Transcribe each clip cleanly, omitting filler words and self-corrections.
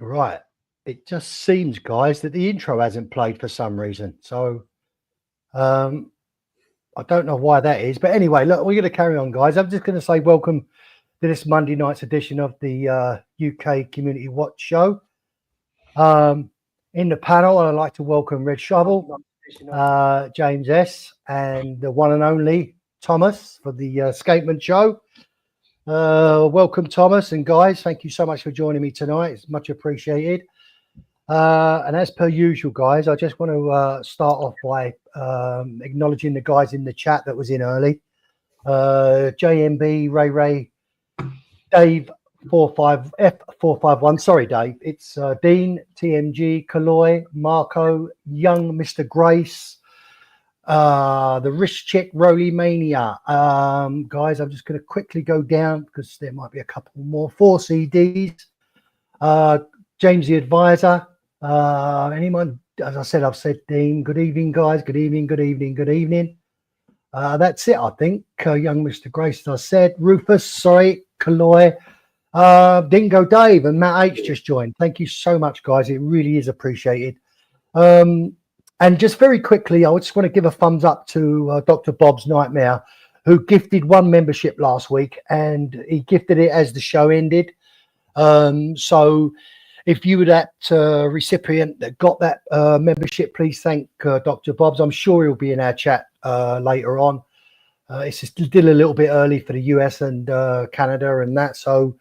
Right. It just seems, guys, that the intro hasn't played for some reason. So I don't know why that is. But anyway, look, we're going to carry on, guys. I'm just going to say welcome to this Monday night's edition of the UK Community Watch Show. In the panel, I'd like to welcome Red Shovel, James S., and the one and only Thomas for the Escapement Show. Welcome, Thomas, and guys, thank you so much for joining me tonight. It's much appreciated. And as per usual, guys, I just want to start off by acknowledging the guys in the chat that was in early. JMB, Ray, Dave, 451. Sorry, Dave. It's Dean, TMG, Kaloy, Marco, Young, Mr. Grace, the Rich Chick, Roly Mania. Guys, I'm just going to quickly go down because there might be a couple more. 4 CDs. James the Advisor. Anyone? As I said, I've said Dean. Good evening, guys. Good evening. Good evening. Good evening. That's it, I think. Young Mr. Grace, as I said. Rufus, sorry. Kaloy. Dingo Dave and Matt H just joined. Thank you so much, guys. It really is appreciated. And just very quickly, I just want to give a thumbs up to Dr. Bob's Nightmare, who gifted 1 membership last week, and he gifted it as the show ended. So if you were that recipient that got that membership, please thank Dr. Bob's. I'm sure he'll be in our chat later on. It's just still a little bit early for the US and Canada and that, so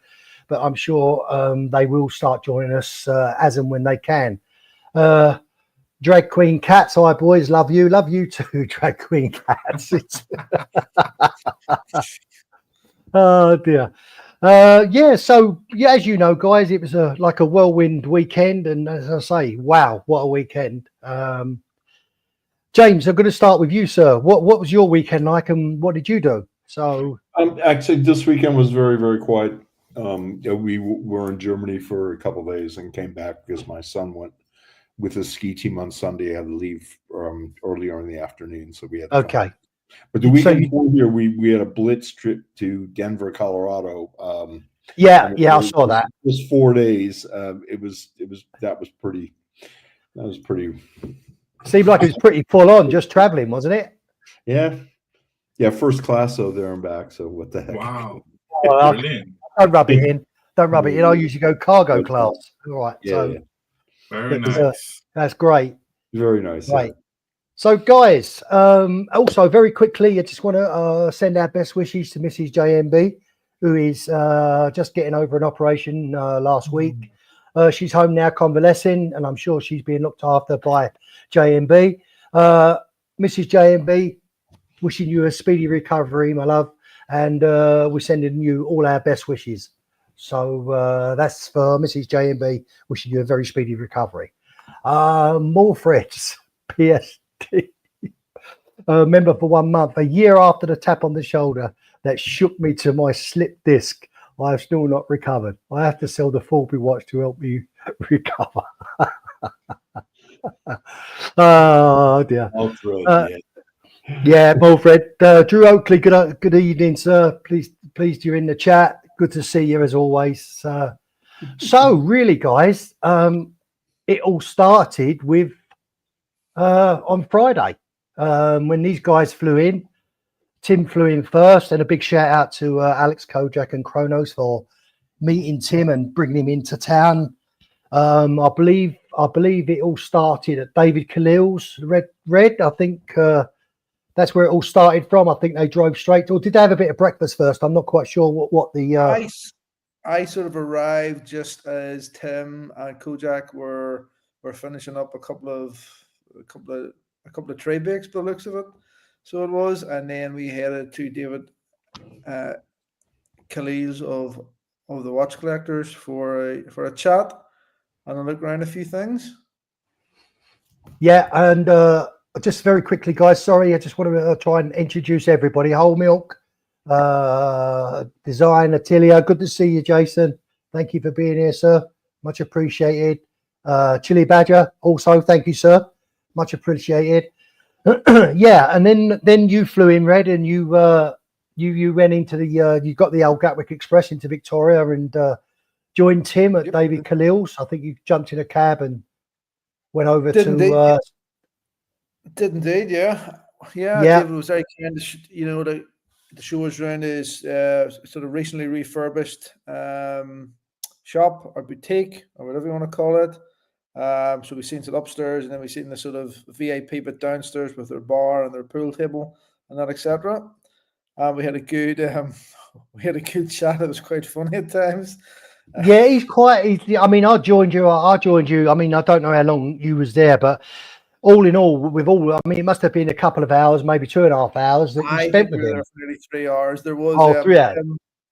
but I'm sure they will start joining us as and when they can. Drag Queen Cats, hi boys, love you too, Drag Queen Cats. Oh dear. Yeah, so yeah, as you know, guys, it was like a whirlwind weekend, and as I say, wow, what a weekend. James, I'm going to start with you, sir. What was your weekend like, and what did you do? So actually, this weekend was very, very quiet. We were in Germany for a couple of days and came back because my son went with his ski team on Sunday. I had to leave earlier in the afternoon, so we had to okay. But the weekend before here, we had a blitz trip to Denver, Colorado. Yeah, I saw that. It was 4 days. That was pretty. Seemed like it was pretty full on, just traveling, wasn't it? Yeah, first class though, there and back. So what the heck? Wow, brilliant. Don't rub it in. Don't rub it in. I usually go cargo class. All right. Yeah. Very nice. That's great. Very nice. Right. Yeah. So, guys, also very quickly, I just want to send our best wishes to Mrs. JMB, who is just getting over an operation last week. She's home now convalescing, and I'm sure she's being looked after by JMB. Mrs. JMB, wishing you a speedy recovery, my love, and we're sending you all our best wishes. So that's for Mrs. JMB, wishing you a very speedy recovery. More threats. PS. Member for 1 month, a year after the tap on the shoulder that shook me to my slip disc, I have still not recovered. I have to sell the Fulby watch to help me recover. Oh dear. Yeah, Wilfred. Drew Oakley, good evening, sir. Pleased you're in the chat. Good to see you as always. So really, guys, it all started with on Friday when these guys flew in. Tim flew in first, and a big shout out to Alex Kojak and Kronos for meeting Tim and bringing him into town. I believe it all started at David Khalil's Red. I think that's where it all started from. I think they drove straight, or did they have a bit of breakfast first? I'm not quite sure what the. I sort of arrived just as Tim and Kojak were finishing up a couple of tray bakes by the looks of it. So it was, and then we headed to David Khalil's of the Watch Collectors for a chat and a look around a few things. Yeah, and just very quickly, guys. Sorry, I just want to try and introduce everybody. Whole Milk, Design, Attilia. Good to see you, Jason. Thank you for being here, sir. Much appreciated. Chili Badger, also thank you, sir. Much appreciated. Yeah, and then you flew in, Red, and you went into the you got the old Gatwick Express into Victoria and joined Tim at Yep. David Khalil's. I think you jumped in a cab and went over Did to. indeed. Did indeed, yeah. Yeah. David was very keen to, the show us around his sort of recently refurbished shop or boutique or whatever you want to call it. So we've seen it upstairs, and then we've seen the sort of VIP bit downstairs with their bar and their pool table and that, etc. We had a good chat. It was quite funny at times. Yeah, he's quite. I mean, I joined you. I mean, I don't know how long you was there, but all in all, I mean, it must have been a couple of hours, maybe 2.5 hours that you spent with him. There for nearly 3 hours. There was 3 hours.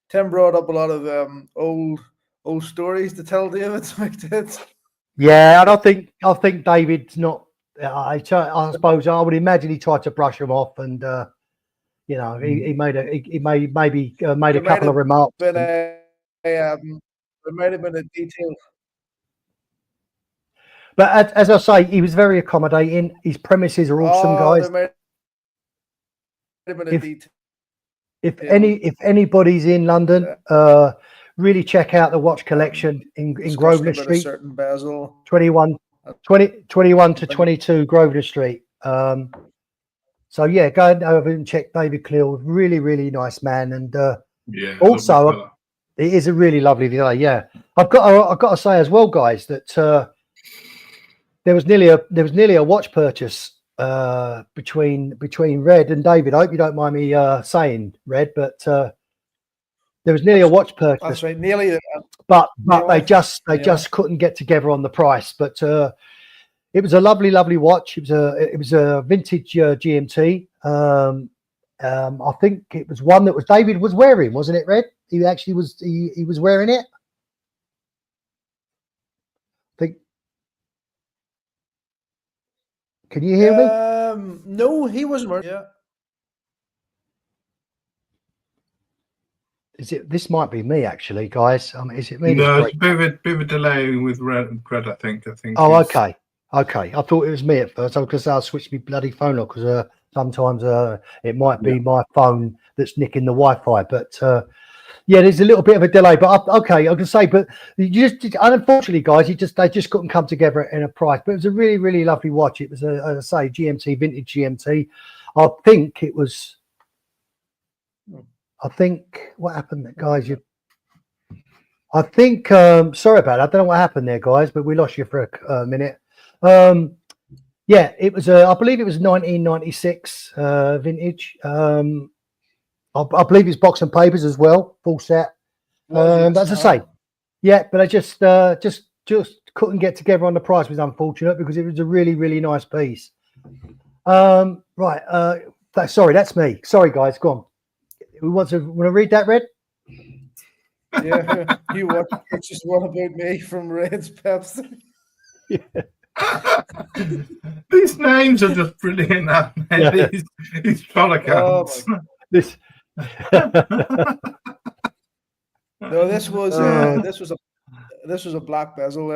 Tim brought up a lot of old stories to tell David. So I did. Yeah, and I think David's not. I suppose I would imagine he tried to brush him off, and he made a couple of remarks. There might have been a detail. But as I say, he was very accommodating. His premises are awesome, guys. There might have been a detail. If anybody's in London, really check out the watch collection in Grosvenor Street. Certain bezel. 21 to 22 Grosvenor Street. So yeah, go over and check David Cleal. Really, really nice man, and also it is a really lovely day. Yeah, I've got to say as well, guys, that there was nearly a watch purchase between Red and David. I hope you don't mind me saying, Red, but there was nearly a watch purchase. That's right, nearly. But they just couldn't get together on the price. But it was a lovely watch. It was a vintage GMT. I think it was one that was David was wearing, wasn't it, Red? He actually was. He was wearing it. I think. Can you hear me? No, he wasn't wearing. Yeah. This might be me actually, guys. Is it me? No, it's a bit of a delay with Red. I think. Oh, okay. I thought it was me at first. Because I'll switch my bloody phone off because sometimes it might be my phone that's nicking the Wi-Fi. But yeah, there's a little bit of a delay. But okay, I can say. But unfortunately, guys, they just couldn't come together in a price. But it was a really, really lovely watch. It was as I say, GMT, vintage GMT. I think it was. I think what happened, guys. I think. Sorry about that. I don't know what happened there, guys. But we lost you for a minute. Yeah, it was. I believe it was 1996 vintage. I believe it's box and papers as well, full set. As I say, yeah, but I just couldn't get together on the price. It was unfortunate because it was a really, really nice piece. Right. Sorry, that's me. Sorry, guys. Go on. We want to read that, Red? Yeah, you want just what about me from Red's Peps? Yeah. These names are just brilliant. Yeah. These follicles. This. No, this was a black bezel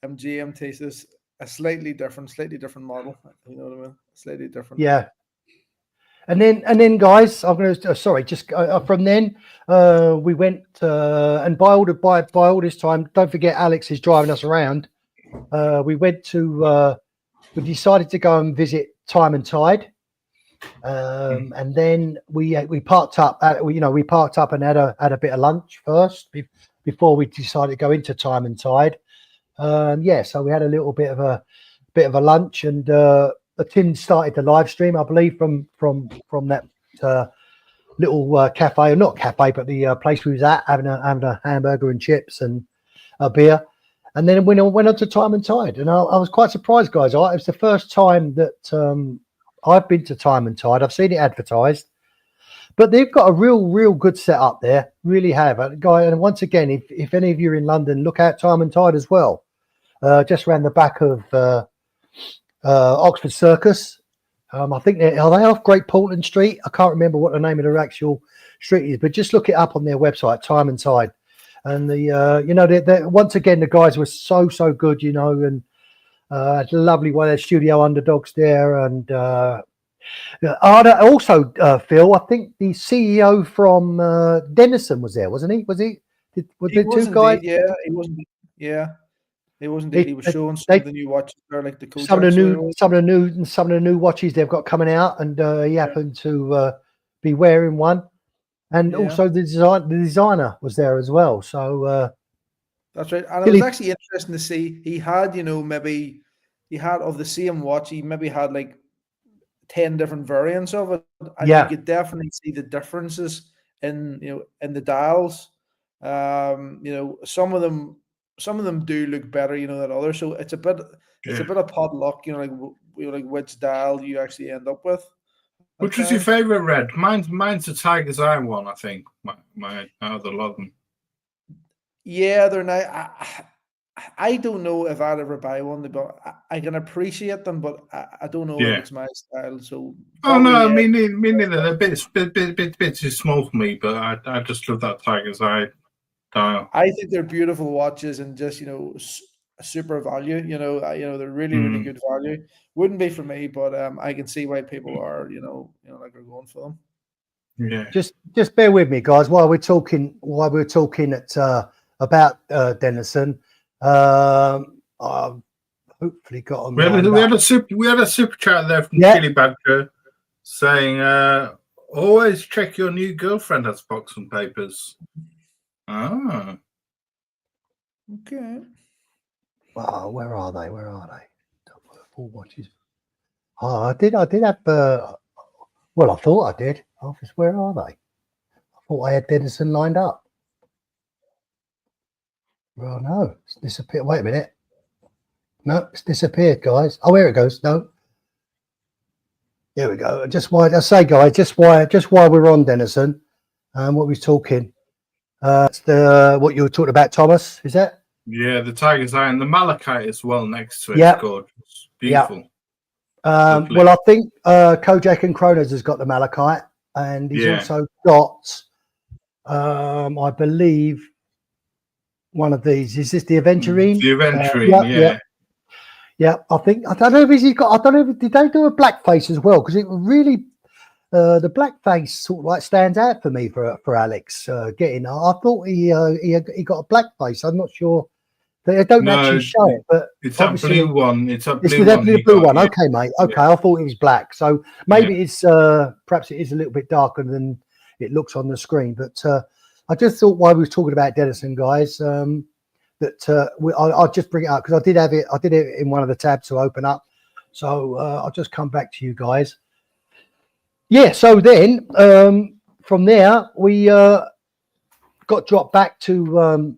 GMT. So this a slightly different model. You know what I mean? Slightly different. Yeah. And then, guys, I'm going to sorry. Just from then, we went and by all this time, don't forget Alex is driving us around. We went to. We decided to go and visit Time and Tide, and then we parked up. We parked up and had a bit of lunch first before we decided to go into Time and Tide. So we had a little bit of a lunch and. Tim started the live stream, I believe, from that little cafe, or not cafe, but the place we was at, having a hamburger and chips and a beer, and then we went on to Time and Tide, and I was quite surprised, guys. It was the first time that I've been to Time and Tide. I've seen it advertised, but they've got a real good setup there, really have. And once again, if any of you are in London, look out Time and Tide as well, just around the back of. Oxford Circus. I think are they off Great Portland Street? I can't remember what the name of their actual street is, but just look it up on their website, Time and Tide. And once again, the guys were so good, and it's lovely way their studio underdogs there. And also, Phil, I think the CEO from Denison was there, wasn't he? Was he Were He the was two guys? indeed, yeah. He wasn't. Yeah, he was indeed. He was showing some They, of the new watches there, like the Kojak. some of the new watches they've got coming out, and he happened to be wearing one, and also the designer was there as well. So that's right, and it was actually interesting to see. He had, maybe he had of the same watch. He maybe had like 10 different variants of it, and you could definitely see the differences in in the dials. Some of them do look better, than others. So it's a bit of pot luck, like which dial you actually end up with. Which was your favorite, Red? Mine's the Tiger's Eye one, I think. My other lot of them. Yeah, they're nice. I don't know if I'd ever buy one, but I can appreciate them, but I don't know if it's my style. So me neither. They're a bit too small for me, but I just love that Tiger's Eye dial. I think they're beautiful watches and just super value. They're really really good value. Wouldn't be for me, but I can see why people are like are going for them. Yeah. Just bear with me, guys, while we're talking at about Denison. I've hopefully got them. We had a super chat there from Chili Badger saying, "Always check your new girlfriend has box and papers." Ah, okay. Wow, where are they? Four watches. Oh, I did have. Well, I thought I did. Office, where are they? I thought I had Denison lined up. Well, no, it's disappeared. Wait a minute. No, it's disappeared, guys. Oh, here it goes. No. Here we go. Just while we're on Denison, what we talking? It's what you were talking about, Thomas. Is that? Yeah, the Tiger's Eye and the Malachite as well next to it. Yeah, gorgeous, beautiful. Well, I think Kojak and Kronos has got the Malachite, and he's also got, I believe, one of these. Is this the Aventurine? The Aventurine, yeah. I don't know if he's got. I don't know if did they do a black face as well, because it really the black face sort of like stands out for me for Alex getting. I thought he got a black face. I'm not sure. They don't actually show it, but it's that blue one. It's that blue definitely the blue one. Okay, mate. Okay, I thought it was black. So maybe it's perhaps it is a little bit darker than it looks on the screen. But I just thought while we were talking about Denison, guys, that I'll just bring it up because I did have it. I did it in one of the tabs to open up. So I'll just come back to you guys. Yeah. So then from there we got dropped back to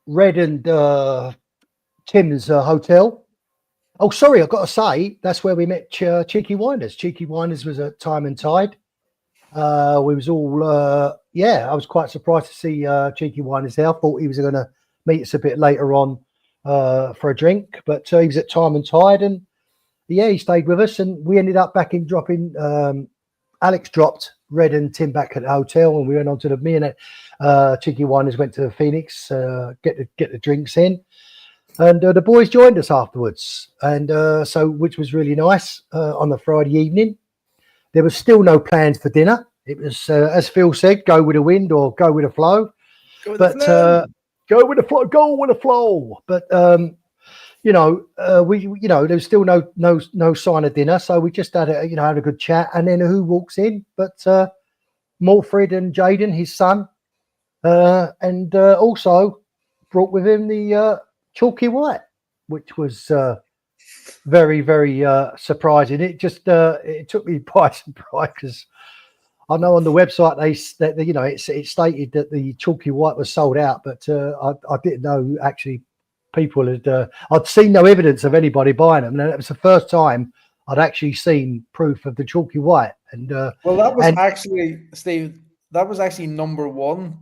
Red and Tim's hotel. Oh, sorry, I've got to say that's where we met Cheeky Winders. Cheeky Winders was at Time and Tide. We was all I was quite surprised to see Cheeky Winders there. I thought he was going to meet us a bit later on for a drink, but he was at Time and Tide, and he stayed with us, and we ended up back in dropping. Alex dropped Red and Tim back at the hotel, and we went on to me and Cheeky Winders went to Phoenix, get the drinks in, and the boys joined us afterwards, and so which was really nice on the Friday evening. There was still no plans for dinner. It was as Phil said, go with the wind or go with the flow. Go with the flow. But there's still no sign of dinner, so we just had a good chat, and then who walks in but Morfred and Jaden, his son, and also brought with him the Chalky White, which was very, very surprising. It just it took me by surprise because I know on the website it stated that the Chalky White was sold out, but I didn't know actually people had. I'd seen no evidence of anybody buying them, and it was the first time I'd actually seen proof of the Chalky White. And well, that was actually, Steve. That was actually number one.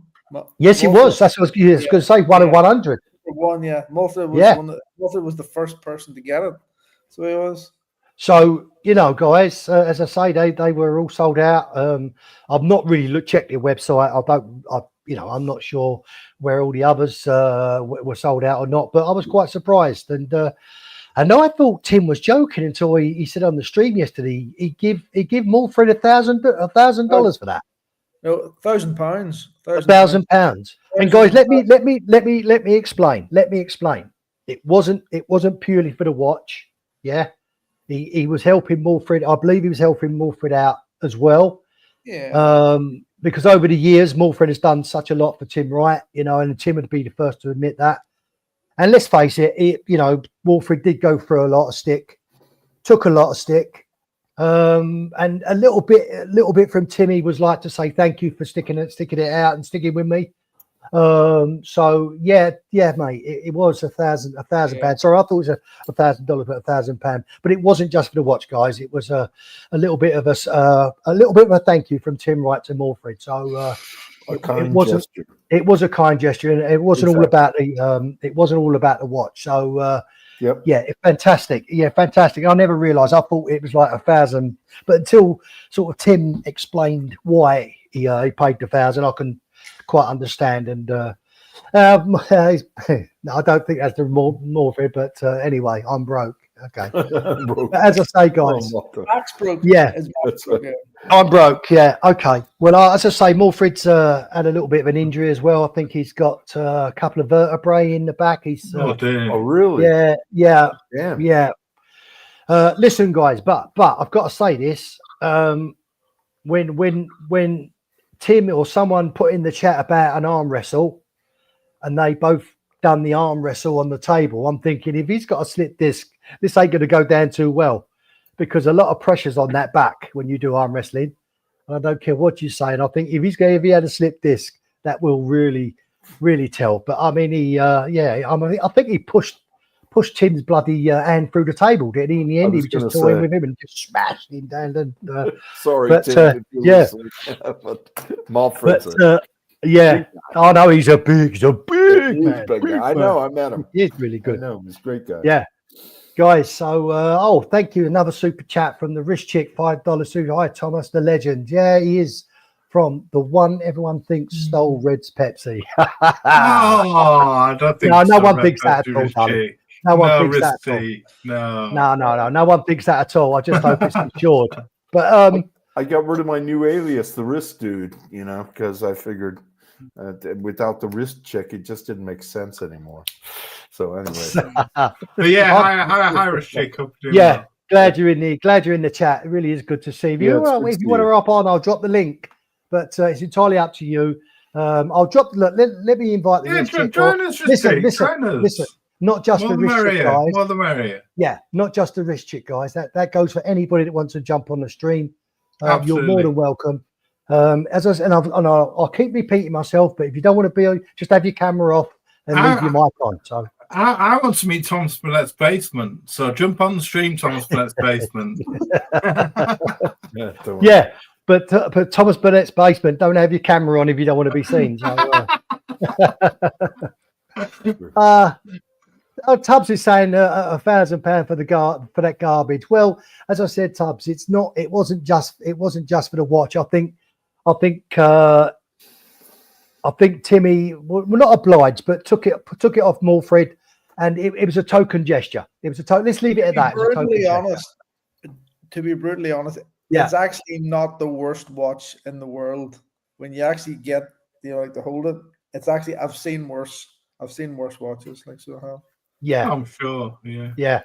Yes, it was. That's what I was going to say. 1 of 100. One, yeah. Mulford was the first person to get it. So he was. So guys, as I say, they were all sold out. I've not really checked their website. I'm not sure where all the others were sold out or not. But I was quite surprised, and I thought Tim was joking until he said on the stream yesterday he give Morfred $1,000 for that. No, £1,000. £1,000. And guys, let me explain. It wasn't purely for the watch. Yeah, he was helping Morfred. I believe he was helping Morfred out as well. Yeah. Because over the years, Morfred has done such a lot for Tim Wright, and Tim would be the first to admit that. And let's face it, Morfred did go through a lot of stick, took a lot of stick. And a little bit from Timmy was like to say thank you for sticking it out and sticking with me. So yeah, mate, it was £1,000. Sorry, I thought it was $1,000, but £1,000. But it wasn't just for the watch, guys. It was a little bit of a thank you from Tim Wright to Morfred. So gesture. It was a kind gesture, and it wasn't all about the watch. So yep. Yeah, fantastic. Yeah, fantastic. I never realised. I thought it was like 1,000, but until sort of Tim explained why he paid the 1,000, I can quite understand. And I don't think that's the more for it, but anyway, I'm broke. Okay. But as I say, guys, Back's broke. Yeah, that's right. I'm broke. Yeah. Okay. Well, as I say, Morfred's had a little bit of an injury as well. I think he's got a couple of vertebrae in the back. He's oh, really? Yeah. Damn. Yeah. Listen, guys, but I've got to say this. When Tim or someone put in the chat about an arm wrestle, and they both done the arm wrestle on the table, I'm thinking if he's got a slip disc, this ain't going to go down too well, because a lot of pressure's on that back when you do arm wrestling. And I don't care what you say. And I think if he had a slip disc, that will really, really tell. But I mean, I think he pushed Tim's bloody hand through the table, didn't he? In the end, he was just toying with him and just smashed him down. And, sorry, but, Tim, yeah. But yeah. Oh no, he's a big man. Big guy. I know. I met him. He's really good. I know. He's a great guy. Yeah. Guys, so thank you. Another super chat from the Rich Chick, $5 super. Hi, Thomas, the legend. Yeah, he is from the one everyone thinks stole Red's Pepsi. I don't think no one thinks that at all, darling. No one thinks that at all. No one thinks that at all. I just hope it's insured. But I got rid of my new alias, the wrist dude, because I figured without the wrist chick, it just didn't make sense anymore. So anyway, but yeah, hi, wrist chick. Yeah, glad you're in the chat. It really is good to see you. Yeah, if you want to hop on, I'll drop the link, but it's entirely up to you. I'll drop. Let me invite the wrist chick. Join us. Listen. Not just the wrist chick, guys. More the merrier. Yeah, not just the wrist chick, guys. That goes for anybody that wants to jump on the stream. You're more than welcome. As I said, I'll keep repeating myself, but if you don't want to be, just have your camera off and leave your mic on. So I want to meet Thomas Burnett's basement. So jump on the stream, Thomas Burnett's basement. Yeah, but Thomas Burnett's basement, don't have your camera on if you don't want to be seen. So, Tubbs is saying £1,000 for that garbage. Well, as I said, Tubbs, it wasn't just for the watch. I think Timmy, well, not obliged, but took it off Morfred, and it was a token gesture. It was a token. Let's leave it at that. To be brutally honest, yeah. It's actually not the worst watch in the world. When you actually get to hold it, it's actually I've seen worse watches so. Yeah, I'm sure. Yeah.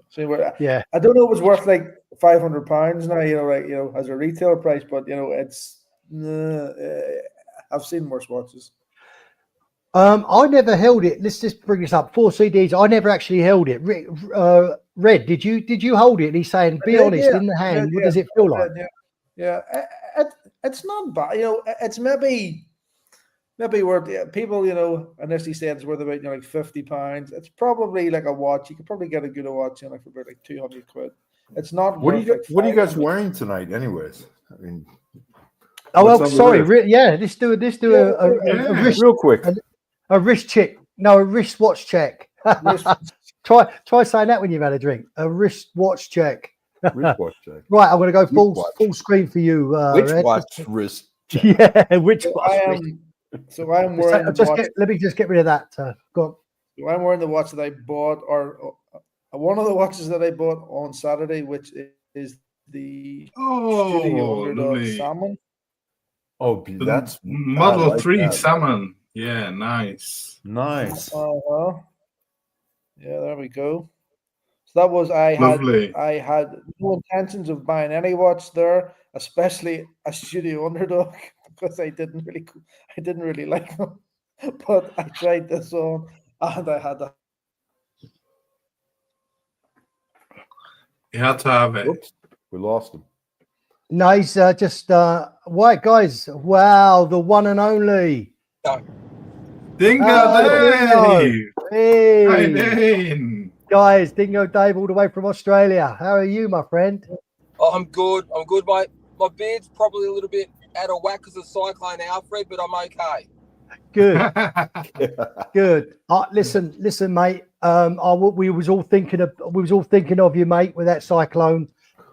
So yeah, I don't know if it's worth like £500 now. As a retail price, but it's. I've seen worse watches. I never held it. Let's just bring this up. 4 CDs. I never actually held it. Red, did you hold it? And he's saying, be honest, in the hand. What does it feel like? Yeah. It's not bad. It's maybe worth people, initially say it's worth about like £50. It's probably like a watch. You could probably get a good watch for about like £200. It's not. What are you guys wearing tonight, anyways? I mean. Oh well, sorry. Let's do a wrist, real quick. A wrist check. No, a wristwatch check. Try saying that when you've had a drink. A wristwatch check. Wristwatch check. Right, I'm going to go full screen for you. Which Red. watch wrist check? Yeah, which watch? So I'm wearing. Let me just get rid of that. Go on. So I'm wearing the watch that I bought, or one of the watches that I bought on Saturday, which is the lovely Salmon. Oh, that's Model 3 that. Salmon. Yeah, nice. Nice. Uh-huh. Yeah, there we go. So that was I Lovely. had no intentions of buying any watch there, especially a Studio Underdog, because I didn't really like them. But I tried this on, and I had to. You had to have it. Whoops, we lost him. Nice. Right, guys. Wow, the one and only. Dingo Hello, Dave. Hey, How you doing? guys. Dingo Dave, all the way from Australia. How are you, my friend? Oh, I'm good, mate. My beard's probably a little bit out of whack because of Cyclone Alfred, but I'm okay. Good, good. Listen, mate. We was all thinking of you, mate, with that cyclone.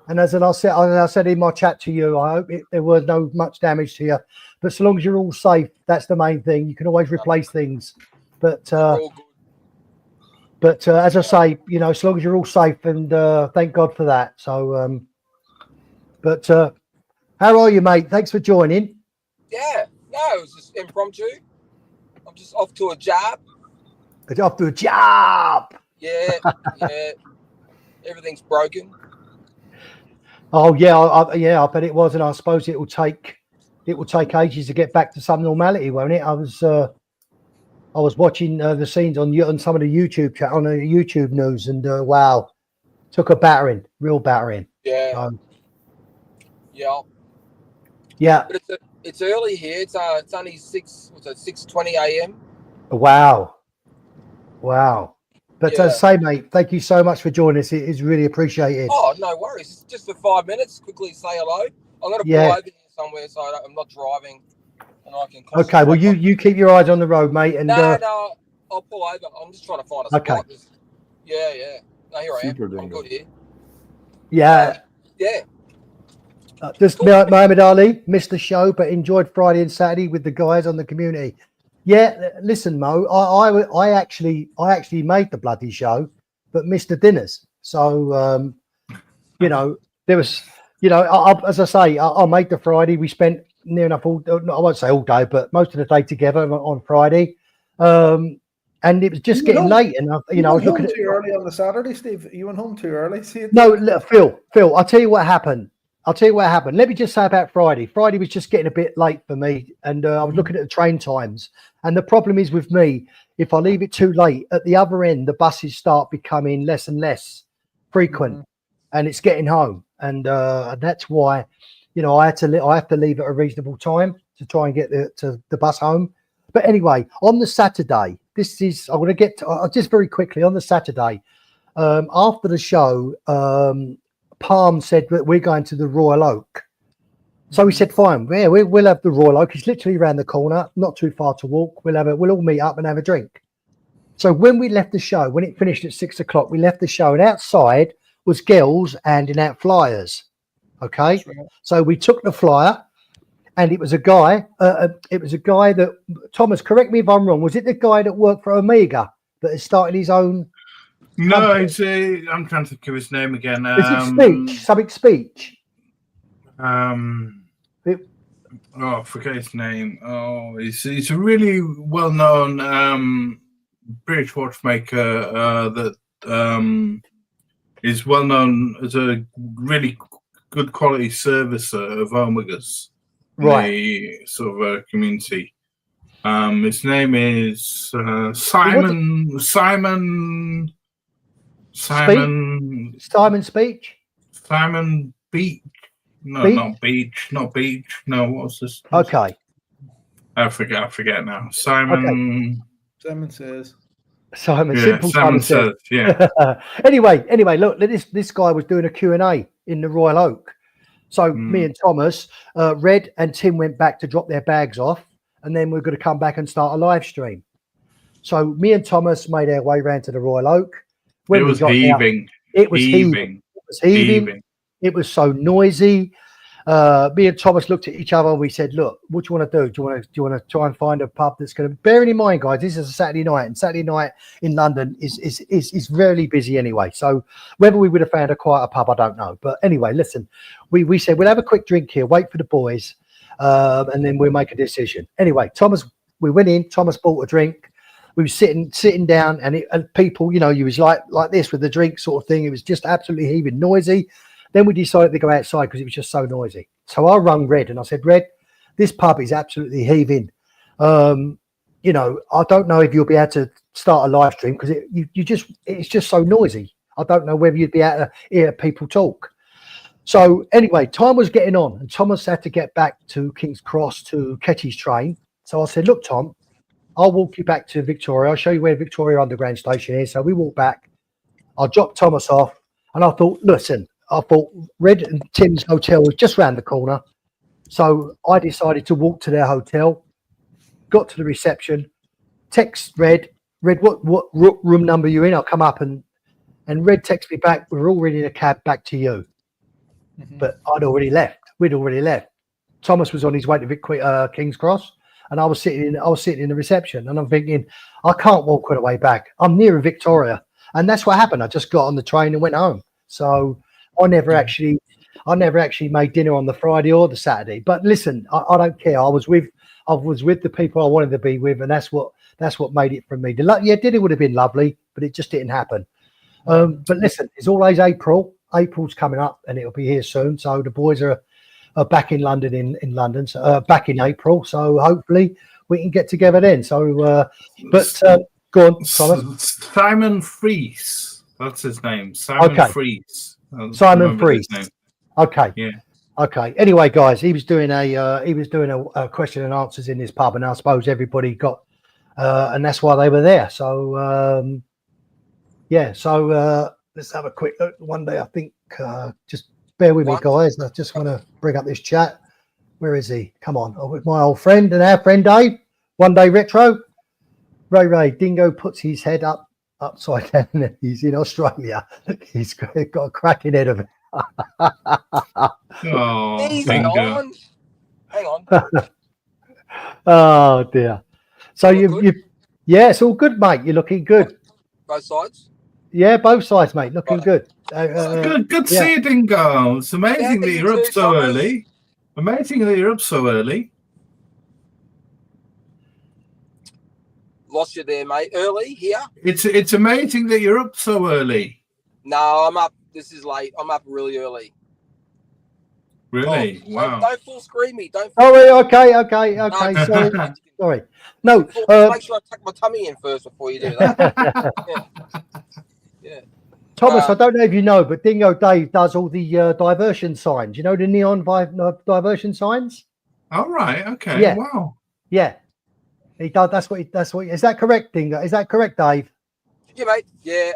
And as I said in my chat to you, I hope there was no much damage to you. But so long as you're all safe, that's the main thing. You can always replace things. But All good. as I say, you know, as long as you're all safe, and thank God for that. So, how are you, mate? Thanks for joining. Yeah, no, it was just impromptu. I'm just off to a job. Off to a job. Yeah, yeah. Everything's broken. Oh yeah, I bet it was, and I suppose it will take ages to get back to some normality, won't it? I was watching the scenes on some of the YouTube news, and wow, took a battering, real battering. Yeah. Yeah. Yeah. But it's early here. It's only 6:20 a.m. Wow. But Yeah. say, mate, thank you so much for joining us. It is really appreciated. Oh, no worries. Just for 5 minutes, quickly say hello. I'm going to pull over here somewhere so I'm not driving, and I can. Okay. Well, you keep your eyes on the road, mate. And no, I'll pull over. I'm just trying to find a spot. Okay. Yeah. No, here I am. Super I'm dingo. good here. yeah. Yeah. Just Mohammed Ali missed the show, but enjoyed Friday and Saturday with the guys on the community. Yeah, listen, Mo. I actually made the bloody show, but missed the dinners. So you know, there was, you know, as I say, I made the Friday. We spent near enough I won't say all day, but most of the day together on Friday. And it was just getting late, and I was looking at too early on the Saturday, Steve. You went home too early. See it? No, Phil. I'll tell you what happened. Let me just say about Friday. Friday was just getting a bit late for me, and I was looking at the train times. And the problem is with me, if I leave it too late, at the other end, the buses start becoming less and less frequent, and it's getting home. And that's why, you know, I have to leave at a reasonable time to try and get the bus home. But anyway, on the Saturday, I'm going to get to, just very quickly on the Saturday, after the show, Palm said that we're going to the Royal Oak. So we said, fine, yeah, we'll have the Royal Oak. It's literally around the corner, not too far to walk. We'll all meet up and have a drink. So when we left the show, when it finished at 6 o'clock, we left the show, and outside was girls handing out flyers. Okay, so we took the flyer, and it was a guy. That Thomas, correct me if I'm wrong. Was it the guy that worked for Omega that has started his own? No, it's I'm trying to think of his name again. Is it Speech? Something Speech? I forget his name. Oh, he's a really well-known British watchmaker that is well-known as a really good quality servicer of Omegas in the sort of community. His name is Simon Speech? Simon Beach. No, Beach? not Beach. No, what's this? Okay. I forget now. Simon Says. Simon, yeah, simple Simon says. Yeah. Anyway, look, this guy was doing a Q&A in the Royal Oak. So me and Thomas, Red and Tim went back to drop their bags off, and then we're going to come back and start a live stream. So me and Thomas made our way round to the Royal Oak. When It was heaving. It was heaving. It was so noisy. Me and Thomas looked at each other and we said, look, what do you want to do? Do you want to try and find a pub that's going to, bearing in mind, guys, this is a Saturday night, and Saturday night in London is rarely busy anyway. So whether we would have found a quieter pub, I don't know. But anyway, listen, we said, we'll have a quick drink here, wait for the boys, and then we'll make a decision. Anyway, Thomas we went in. Thomas bought a drink. We were sitting down, and people, you know, you was like this with the drink sort of thing. It was just absolutely heaving, noisy. Then we decided to go outside because it was just so noisy. So I rung Red and I said, Red, this pub is absolutely heaving. You know, I don't know if you'll be able to start a live stream because it's just so noisy. I don't know whether you'd be able to hear people talk. So anyway, time was getting on and Thomas had to get back to King's Cross to catch his train. So I said, look, Tom, I'll walk you back to Victoria. I'll show you where Victoria Underground Station is. So we walked back. I dropped Thomas off and I thought, Red and Tim's hotel was just round the corner. So I decided to walk to their hotel, got to the reception, text Red, what room number you in? I'll come up and Red texts me back, we're already in a cab back to you. But I'd already left. We'd already left. Thomas was on his way to King's Cross, and I was sitting in the reception, and I'm thinking, I can't walk all the way back. I'm near Victoria, and that's what happened. I just got on the train and went home. So I never actually made dinner on the Friday or the Saturday. But listen, I don't care. I was with the people I wanted to be with, and that's what made it for me. Dinner would have been lovely, but it just didn't happen. But listen, it's always April. April's coming up, and it'll be here soon. So the boys are back in London in London, so back in April. So hopefully we can get together then. So, go on, Thomas. Simon Fries, that's his name. Simon Fries. Simon Fries. Okay. Yeah. Okay. Anyway, guys, he was doing a question and answers in this pub, and I suppose everybody got, and that's why they were there. So, let's have a quick look. One day, I think, just bear with me, guys. I just want to bring up this chat. Where is he? Come on. Oh, with my old friend and our friend Dave. One Day Retro. Ray Dingo puts his head upside down. He's in Australia. He's got a cracking head of it. Oh, hang on. Oh dear. So it's all good, mate. You're looking good. Both sides. Yeah, both sides, mate. Looking good. Good to see you, Dingo. It's amazing that you're up so early. Amazing that you're up so early. Lost you there, mate. Early here. It's amazing that you're up so early. No, I'm up. This is late. I'm up really early. Really? Wow. Don't full screen me. Don't. Okay. No, Sorry. No. Make sure I tuck my tummy in first before you do that. Yeah. Thomas, I don't know if you know, but Dingo Dave does all the diversion signs. You know the neon diversion signs? All right. Okay. Yeah. Wow. Yeah. He does. That's what. Is that correct, Dingo? Is that correct, Dave? Yeah, mate. Yeah.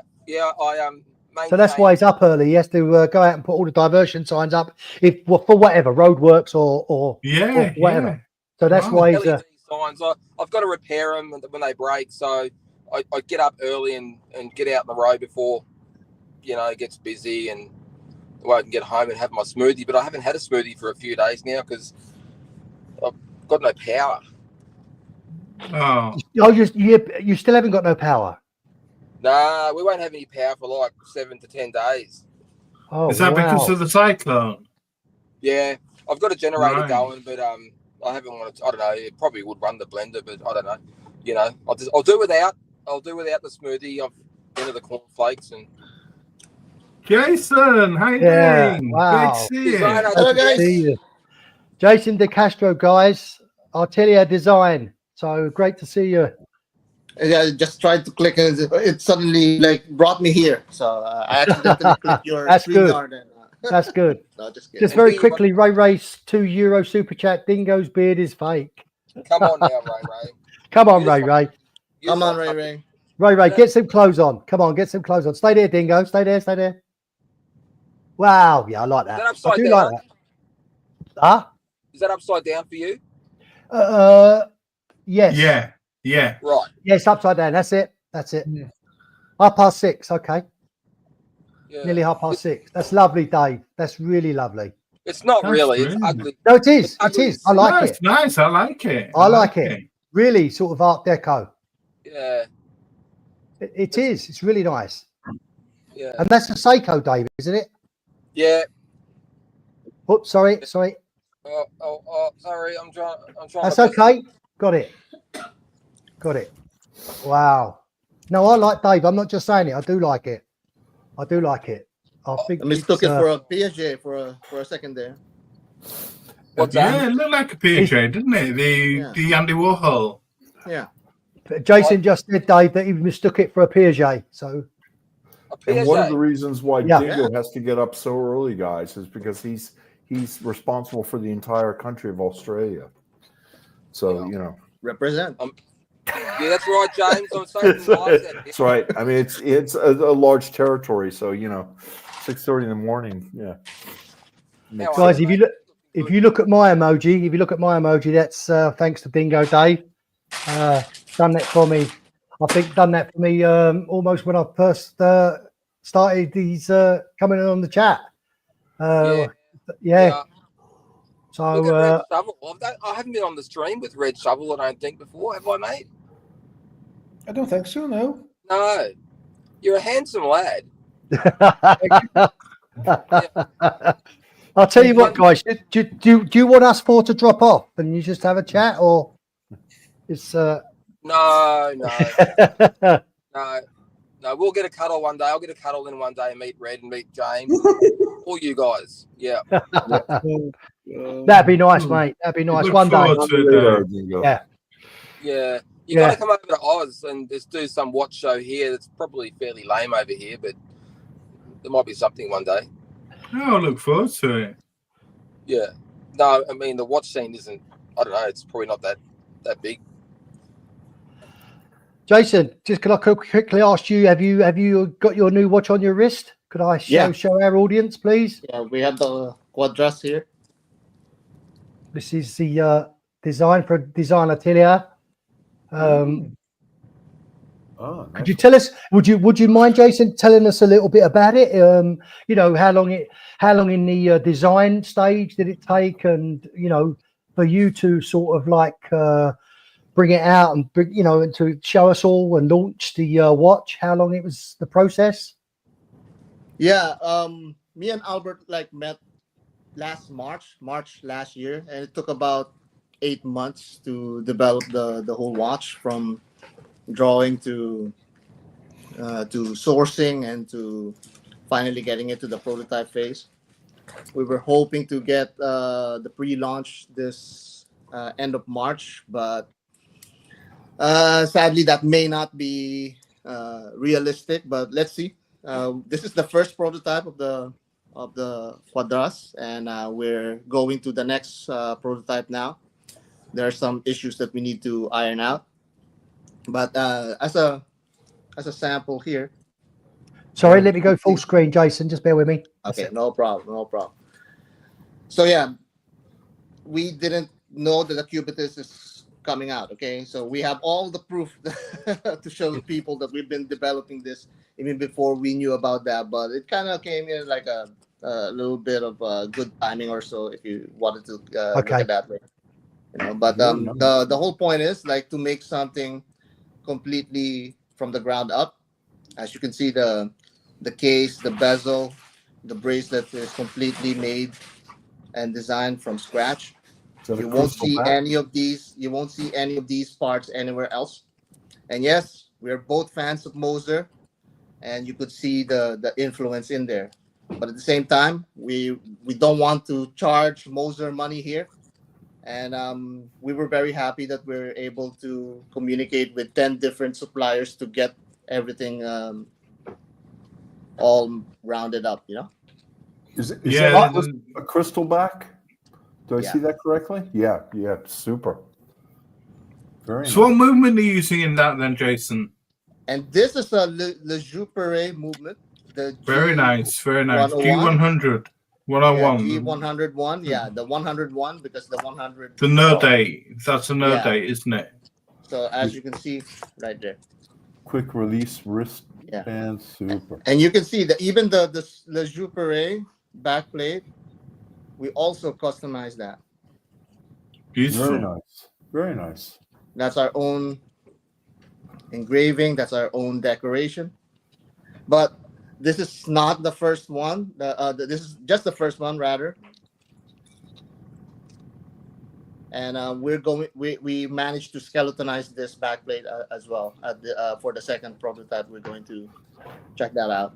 I So that's why he's up early. He has to go out and put all the diversion signs up, for whatever roadworks or whatever. Yeah. So that's why he's. LED signs. I've got to repair them when they break. So I get up early and get out on the road before it gets busy, and I can get home and have my smoothie. But I haven't had a smoothie for a few days now because I've got no power. Oh. You still haven't got no power. Nah, we won't have any power for like 7 to 10 days. Oh, is that because of the cyclone? Yeah, I've got a generator going, but I haven't wanted to, I don't know. It probably would run the blender, but I don't know. I'll do without. I'll do without the smoothie. I'm into the cornflakes and. Jason, how you doing? Wow. Great to see you. Hello, guys. Jason De Castro, guys. Artelia Design. So great to see you. Yeah, I just tried to click and it suddenly brought me here. So I accidentally clicked your screen guard. That's good. No, just Just very quickly, Ray €2 super chat. Dingo's beard is fake. Come on now, Ray. Come on, Ray. Come on, Ray. Ray, get some clothes on. Come on, get some clothes on. Stay there, Dingo. Stay there. Wow, yeah, I like that. Is that upside down? Like that. Huh? Is that upside down for you? Yes. Yeah. Right. Yes, upside down. That's it. Yeah. 6:30. Okay. Yeah. Nearly 6:30. That's lovely, Dave. That's really lovely. It's not That's really. brilliant. It's ugly. No, it is. It is. I like it. It's nice. I like it. I like it. Really sort of Art Deco. Yeah. It is. It's really nice. Yeah. And that's a Seiko, Dave, isn't it? Yeah. Oops, sorry. Oh, sorry. I'm trying. That's okay. Got it. Got it. Wow. No, I like Dave. I'm not just saying it. I do like it. I think I mistook it for a PSG for a second there. What's that? Yeah, it looked like a PJ, didn't it? The Andy Warhol. Yeah. Jason just said, Dave, that he mistook it for a Piaget. So A And one of the Piaget. reasons why Yeah. Dingo has to get up so early, guys, is because he's responsible for the entire country of Australia. So Represent. Yeah, that's right, James. I'm saying that's right. I mean, it's a large territory, so 6:30 in the morning. Yeah. Makes guys, sense. if you look at my emoji, that's thanks to Dingo Dave. Done that for me. I think done that for me almost when I first started these coming in on the chat. Yeah. So look at Red Shovel. I haven't been on the stream with Red Shovel, I don't think, before. Have I, mate? I don't think so. No. No. You're a handsome lad. I'll tell you what, guys. Do you want us four to drop off and you just have a chat, or it's No. We'll get a cuddle one day. I'll get a cuddle in one day and meet Red and meet James. All you guys. Yeah. That'd be nice, mate. That'd be nice. Look One day. forward to it, Yeah. Yeah. You got to come over to Oz and just do some watch show here. That's probably fairly lame over here, but there might be something one day. I look forward to it. Yeah. No, I mean, the watch scene isn't, I don't know, it's probably not that big. Jason, just could I quickly ask you, have you got your new watch on your wrist? Could I show our audience, please? Yeah, we have the Quadras here. This is the design for Design Atelier. Could you tell us? Would you mind, Jason, telling us a little bit about it? How long in the design stage did it take, and for you to sort of like bring it out and and to show us all and launch the watch. How long it was the process? Yeah, me and Albert met last March last year, and it took about 8 months to develop the whole watch, from drawing to sourcing and to finally getting it to the prototype phase. We were hoping to get the pre-launch this end of March, but sadly that may not be realistic. But let's see. This is the first prototype of the Quadras, and we're going to the next prototype now. There are some issues that we need to iron out, but as a sample here. Sorry, let me go full screen, Jason. Just bear with me. Okay, no problem. So yeah, we didn't know that the Cubitus is coming out. Okay, so we have all the proof to show people that we've been developing this even before we knew about that. But it kind of came in like a little bit of good timing or so, if you wanted to look at that way. But the whole point is to make something completely from the ground up. As you can see, the case, the bezel, the bracelet is completely made and designed from scratch. You won't see any of these. You won't see any of these parts anywhere else. And yes, we're both fans of Moser, and you could see the influence in there. But at the same time, we don't want to charge Moser money here. And we were very happy that we were able to communicate with 10 different suppliers to get everything all rounded up, Is that a crystal back? Do I see that correctly? Yeah, super. Very nice. So what movement are you using in that then, Jason? And this is a Le Jouperet movement. Very nice. G100. 101. G101, the 101, because the 100. The no date. That's a no date, isn't it? So as you can see right there. Quick release wrist band, super. And you can see that even the Le Jouperet backplate, we also customized that. Beautiful. Very nice. That's our own engraving. That's our own decoration. But this is not the first one. This is just the first one, rather. and we managed to skeletonize this backplate as well for the second prototype. We're going to check that out.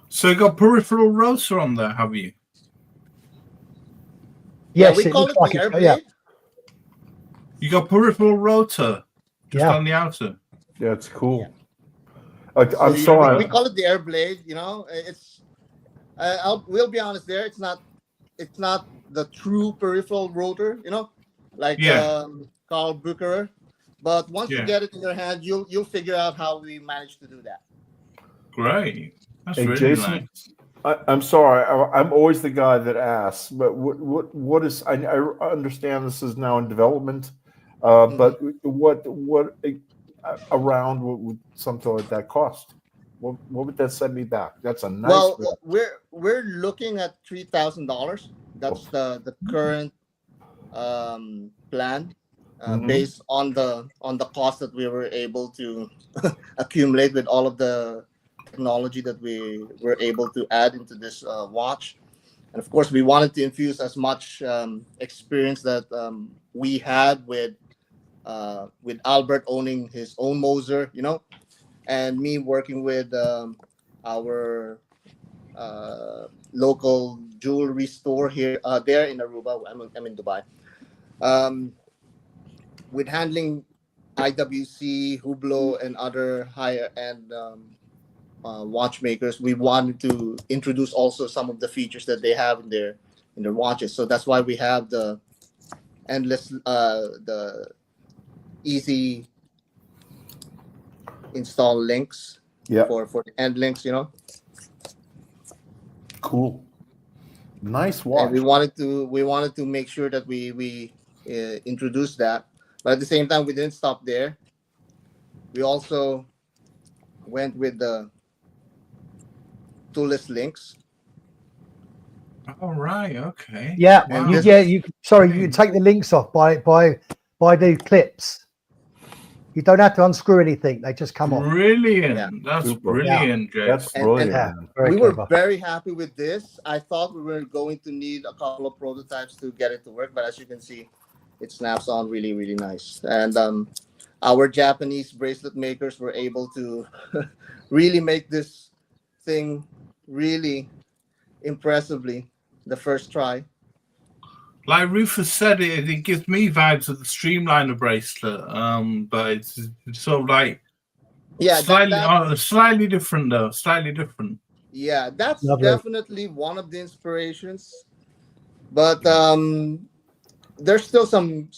So you got peripheral rotor on there, have you? Yes, we call looks it like the it's- airblade. yeah. You got peripheral rotor just Yeah. on the outer. Yeah, it's cool. So I'm sorry. we call it the airblade. You know, it's. We'll be honest. There, it's not the true peripheral rotor. You know, like Yeah. Carl Bucherer. But once you Yeah. get it in your hand, you'll figure out how we managed to do that. Great. That's Hey, really Jason, nice. I'm sorry. I'm always the guy that asks, but what is? I understand this is now in development, but what around what would something like that cost? What would that send me back? That's a nice. Well, we're looking at $3,000. That's the current plan, based on the cost that we were able to accumulate with all of the technology that we were able to add into this watch. And of course, we wanted to infuse as much experience that we had with Albert owning his own Moser, you know, and me working with our local jewelry store here, there in Aruba. I'm in Dubai. With handling IWC, Hublot, and other higher end watchmakers, we wanted to introduce also some of the features that they have in their watches. So that's why we have the endless, the easy install links for the end links, you know. Cool. Nice watch. And we wanted to make sure that we introduced that, but at the same time we didn't stop there. We also went with the toolless links. All right. Okay. Yeah, Wow. you can take the links off by the clips. You don't have to unscrew anything; they just come off. Brilliant. Yeah. That's Super. brilliant, Jason. That's brilliant. Yeah, man. very We clever. were very happy with this. I thought we were going to need a couple of prototypes to get it to work, but as you can see, it snaps on really, really nice. And our Japanese bracelet makers were able to really make this thing really impressively the first try. Like Rufus said, it gives me vibes of the Streamliner bracelet, but it's sort of like slightly different though. Slightly different. Yeah, that's Lovely. definitely one of the inspirations. But there's still some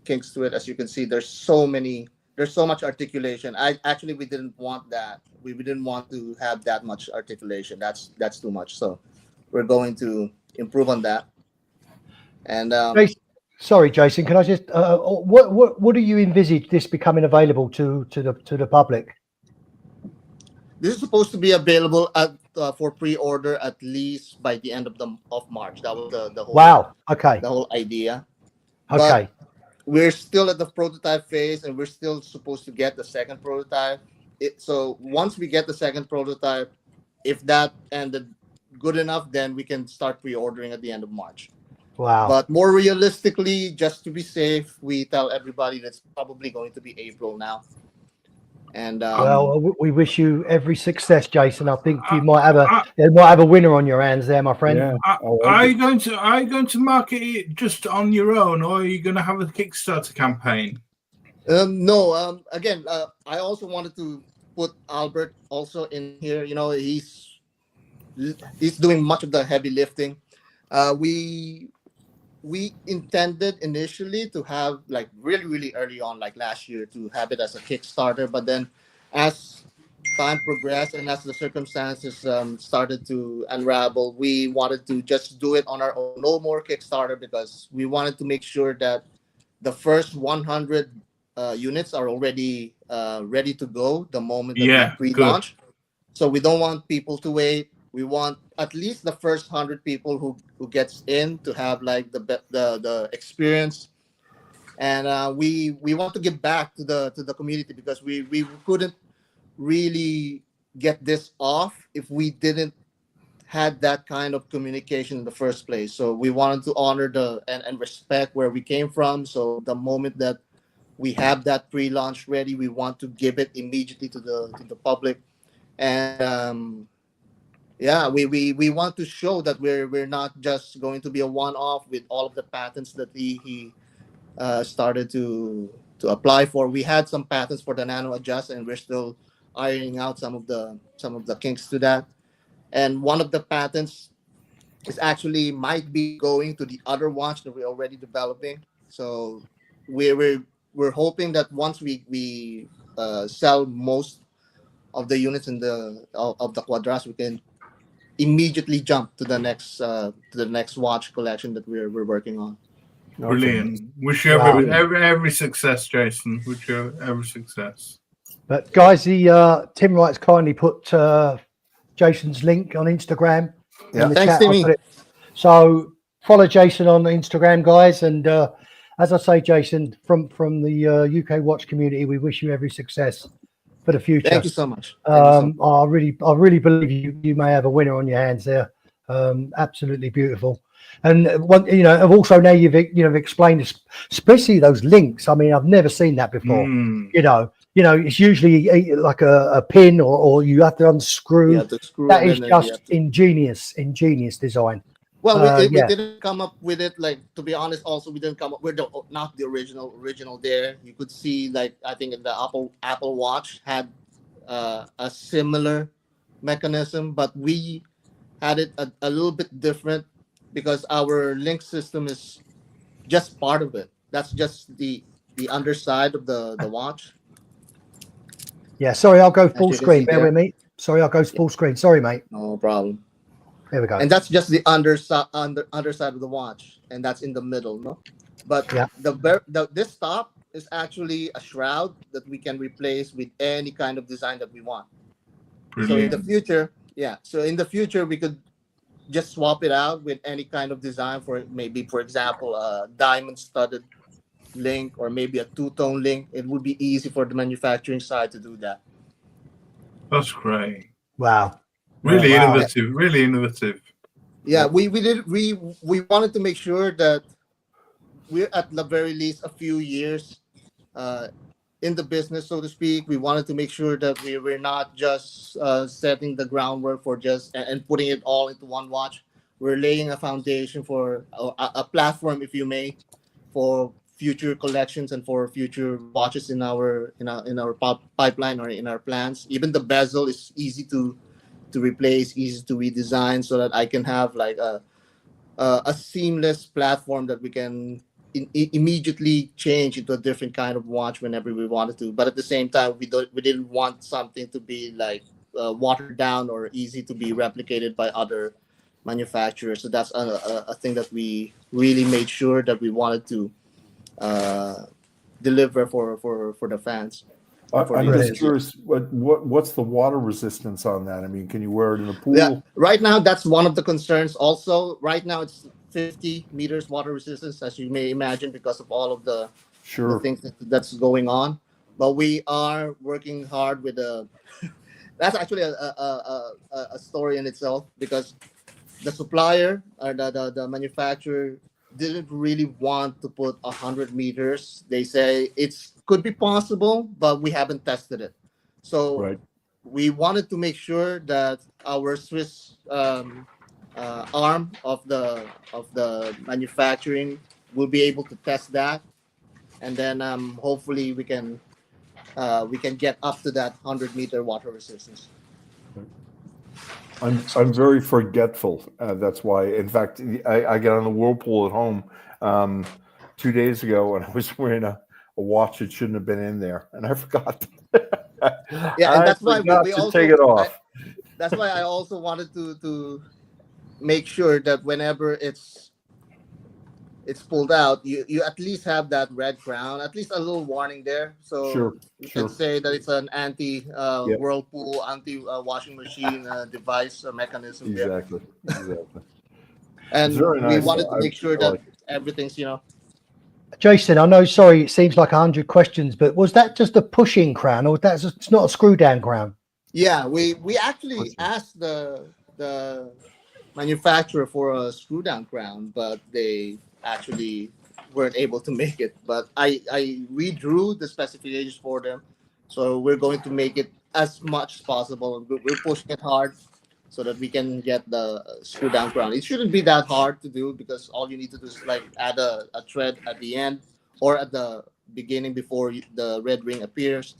kinks to it. As you can see, there's so much articulation. We didn't want that. We didn't want to have that much articulation. That's too much. So we're going to improve on that. And sorry, Jason, can I just what do you envisage this becoming available to the public? this is supposed to be available for pre-order at least by the end of March. That was the whole the whole idea. Okay. But we're still at the prototype phase, and we're still supposed to get the second prototype. So once we get the second prototype, if that ended good enough, then we can start pre-ordering at the end of March. Wow. But more realistically, just to be safe, we tell everybody that's probably going to be April now. And well, we wish you every success, Jason. I think you might have a winner on your hands there, my friend. Yeah. Are you going to market it just on your own, or are you going to have a Kickstarter campaign? No. Again, I also wanted to put Albert also in here. You know, he's doing much of the heavy lifting. We intended initially to have, like, really, really early on, like last year, to have it as a Kickstarter. But then as time progressed and as the circumstances started to unravel, we wanted to just do it on our own. No more Kickstarter, because we wanted to make sure that the first 100 units are already ready to go the moment that we pre-launch. So we don't want people to wait. We want at least the first 100 people who gets in to have, like, the experience, and we want to give back to the community, because we couldn't really get this off if we didn't had that kind of communication in the first place. So we wanted to honor and respect where we came from. So the moment that we have that pre-launch ready, we want to give it immediately to the public. And yeah, we want to show that we're not just going to be a one-off with all of the patents that he started to apply for. We had some patents for the nano adjust, and we're still ironing out some of the kinks to that. And one of the patents is actually might be going to the other watch that we're already developing. So we're hoping that once we sell most of the units in of the Quadras, we can immediately jump to the next watch collection that we're working on. Brilliant. Wish you every success, Jason. Wish you every success. But guys, Tim Wright's kindly put Jason's link on Instagram. Yeah, in the thanks, chat. Timmy. So follow Jason on Instagram, guys. And as I say, Jason, from the UK watch community, we wish you every success for the future. Thank you so much. I really believe you may have a winner on your hands there. Absolutely beautiful. And I've also now you've explained, especially those links. I mean, I've never seen that before. It's usually like a pin or you have to unscrew. That is just ingenious design. Well, we didn't come up with it, like, to be honest. Also, we didn't come up with not the original there. You could see, like, I think the Apple Watch had a similar mechanism, but we had it a little bit different because our link system is just part of it. That's just the underside of the watch. Yeah, sorry, I'll go full screen. Bear with me. Sorry, I'll go full screen. Sorry, mate. No problem. There we go. And that's just the underside of the watch, and that's in the middle, no? But yeah, this top is actually a shroud that we can replace with any kind of design that we want. Brilliant. So in the future, we could just swap it out with any kind of design for example, a diamond studded link or maybe a two-tone link. It would be easy for the manufacturing side to do that. That's great. Wow. Really innovative. Really innovative. Yeah, we wanted to make sure that we're at the very least a few years in the business, so to speak. We wanted to make sure that we're not just setting the groundwork for and putting it all into one watch. We're laying a foundation for a platform, if you may, for future collections and for future watches in our pipeline or in our plans. Even the bezel is easy to replace, easy to redesign, so that I can have like a seamless platform that we can immediately change into a different kind of watch whenever we wanted to. But at the same time, we didn't want something to be like watered down or easy to be replicated by other manufacturers. So that's a thing that we really made sure that we wanted to deliver for the fans. I'm just curious, what's the water resistance on that? I mean, can you wear it in a pool? Yeah, right now, that's one of the concerns. Also, right now, it's 50 meters water resistance, as you may imagine, because of all of the things that's going on. But we are working hard with that's actually a story in itself, because the supplier or the manufacturer didn't really want to put 100 meters. They say could be possible, but we haven't tested it. So we wanted to make sure that our Swiss arm of the manufacturing will be able to test that, and then hopefully we can get up to that 100-meter water resistance. I'm very forgetful. That's why. In fact, I got on the Whirlpool at home 2 days ago, and I was wearing a watch that shouldn't have been in there, and I forgot. Yeah, and that's why we also take it off. That's why I also wanted to make sure that whenever it's pulled out, you at least have that red crown, at least a little warning there. So you can say that it's an anti Whirlpool, anti washing machine device or mechanism. Exactly. And we wanted to make sure that everything's, Jason, I know, sorry, it seems like 100 questions, but was that just a pushing crown, or it's not a screw down crown? Yeah, we actually asked the manufacturer for a screw down crown, but they actually weren't able to make it. But I redrew the specifications for them, so we're going to make it as much as possible. We're pushing it hard so that we can get the screw down crown. It shouldn't be that hard to do because all you need to do is like add a thread at the end or at the beginning before the red ring appears,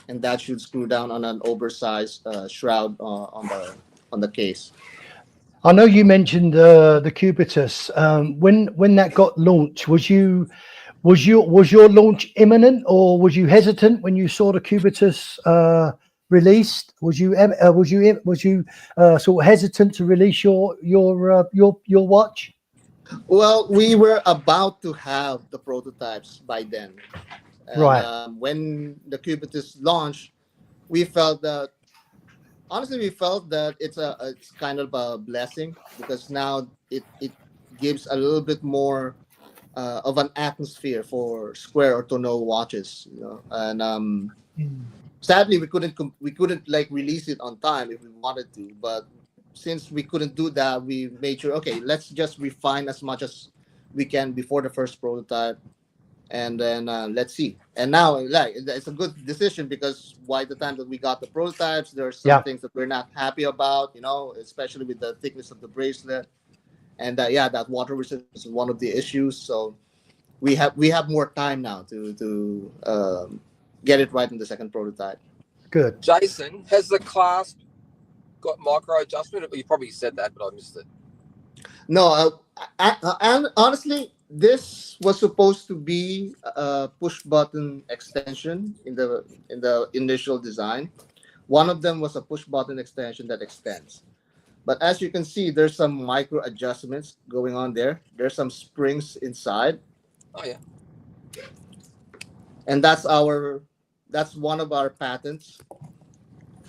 and that should screw down on an oversized shroud on the case. I know you mentioned the Cubitus. When that got launched, was your launch imminent, or was you hesitant when you saw the Cubitus released? Was you sort of hesitant to release your watch? Well, we were about to have the prototypes by then, and Right. when the Cubitus launched, we felt that it's kind of a blessing because now it gives a little bit more of an atmosphere for square or tonneau watches, and sadly we couldn't like release it on time if we wanted to, but since we couldn't do that, we made sure, okay, let's just refine as much as we can before the first prototype, and then let's see. And now, like, it's a good decision because by the time that we got the prototypes, there are some things that we're not happy about, especially with the thickness of the bracelet, and that water resistance is one of the issues. So we have more time now to get it right in the second prototype. Good. Jason, has the clasp got micro adjustment? You probably said that, but I missed it. No, and honestly, this was supposed to be a push button extension in the initial design. One of them was a push button extension that extends. But as you can see, there's some micro adjustments going on there. There's some springs inside. Oh yeah. And that's one of our patents.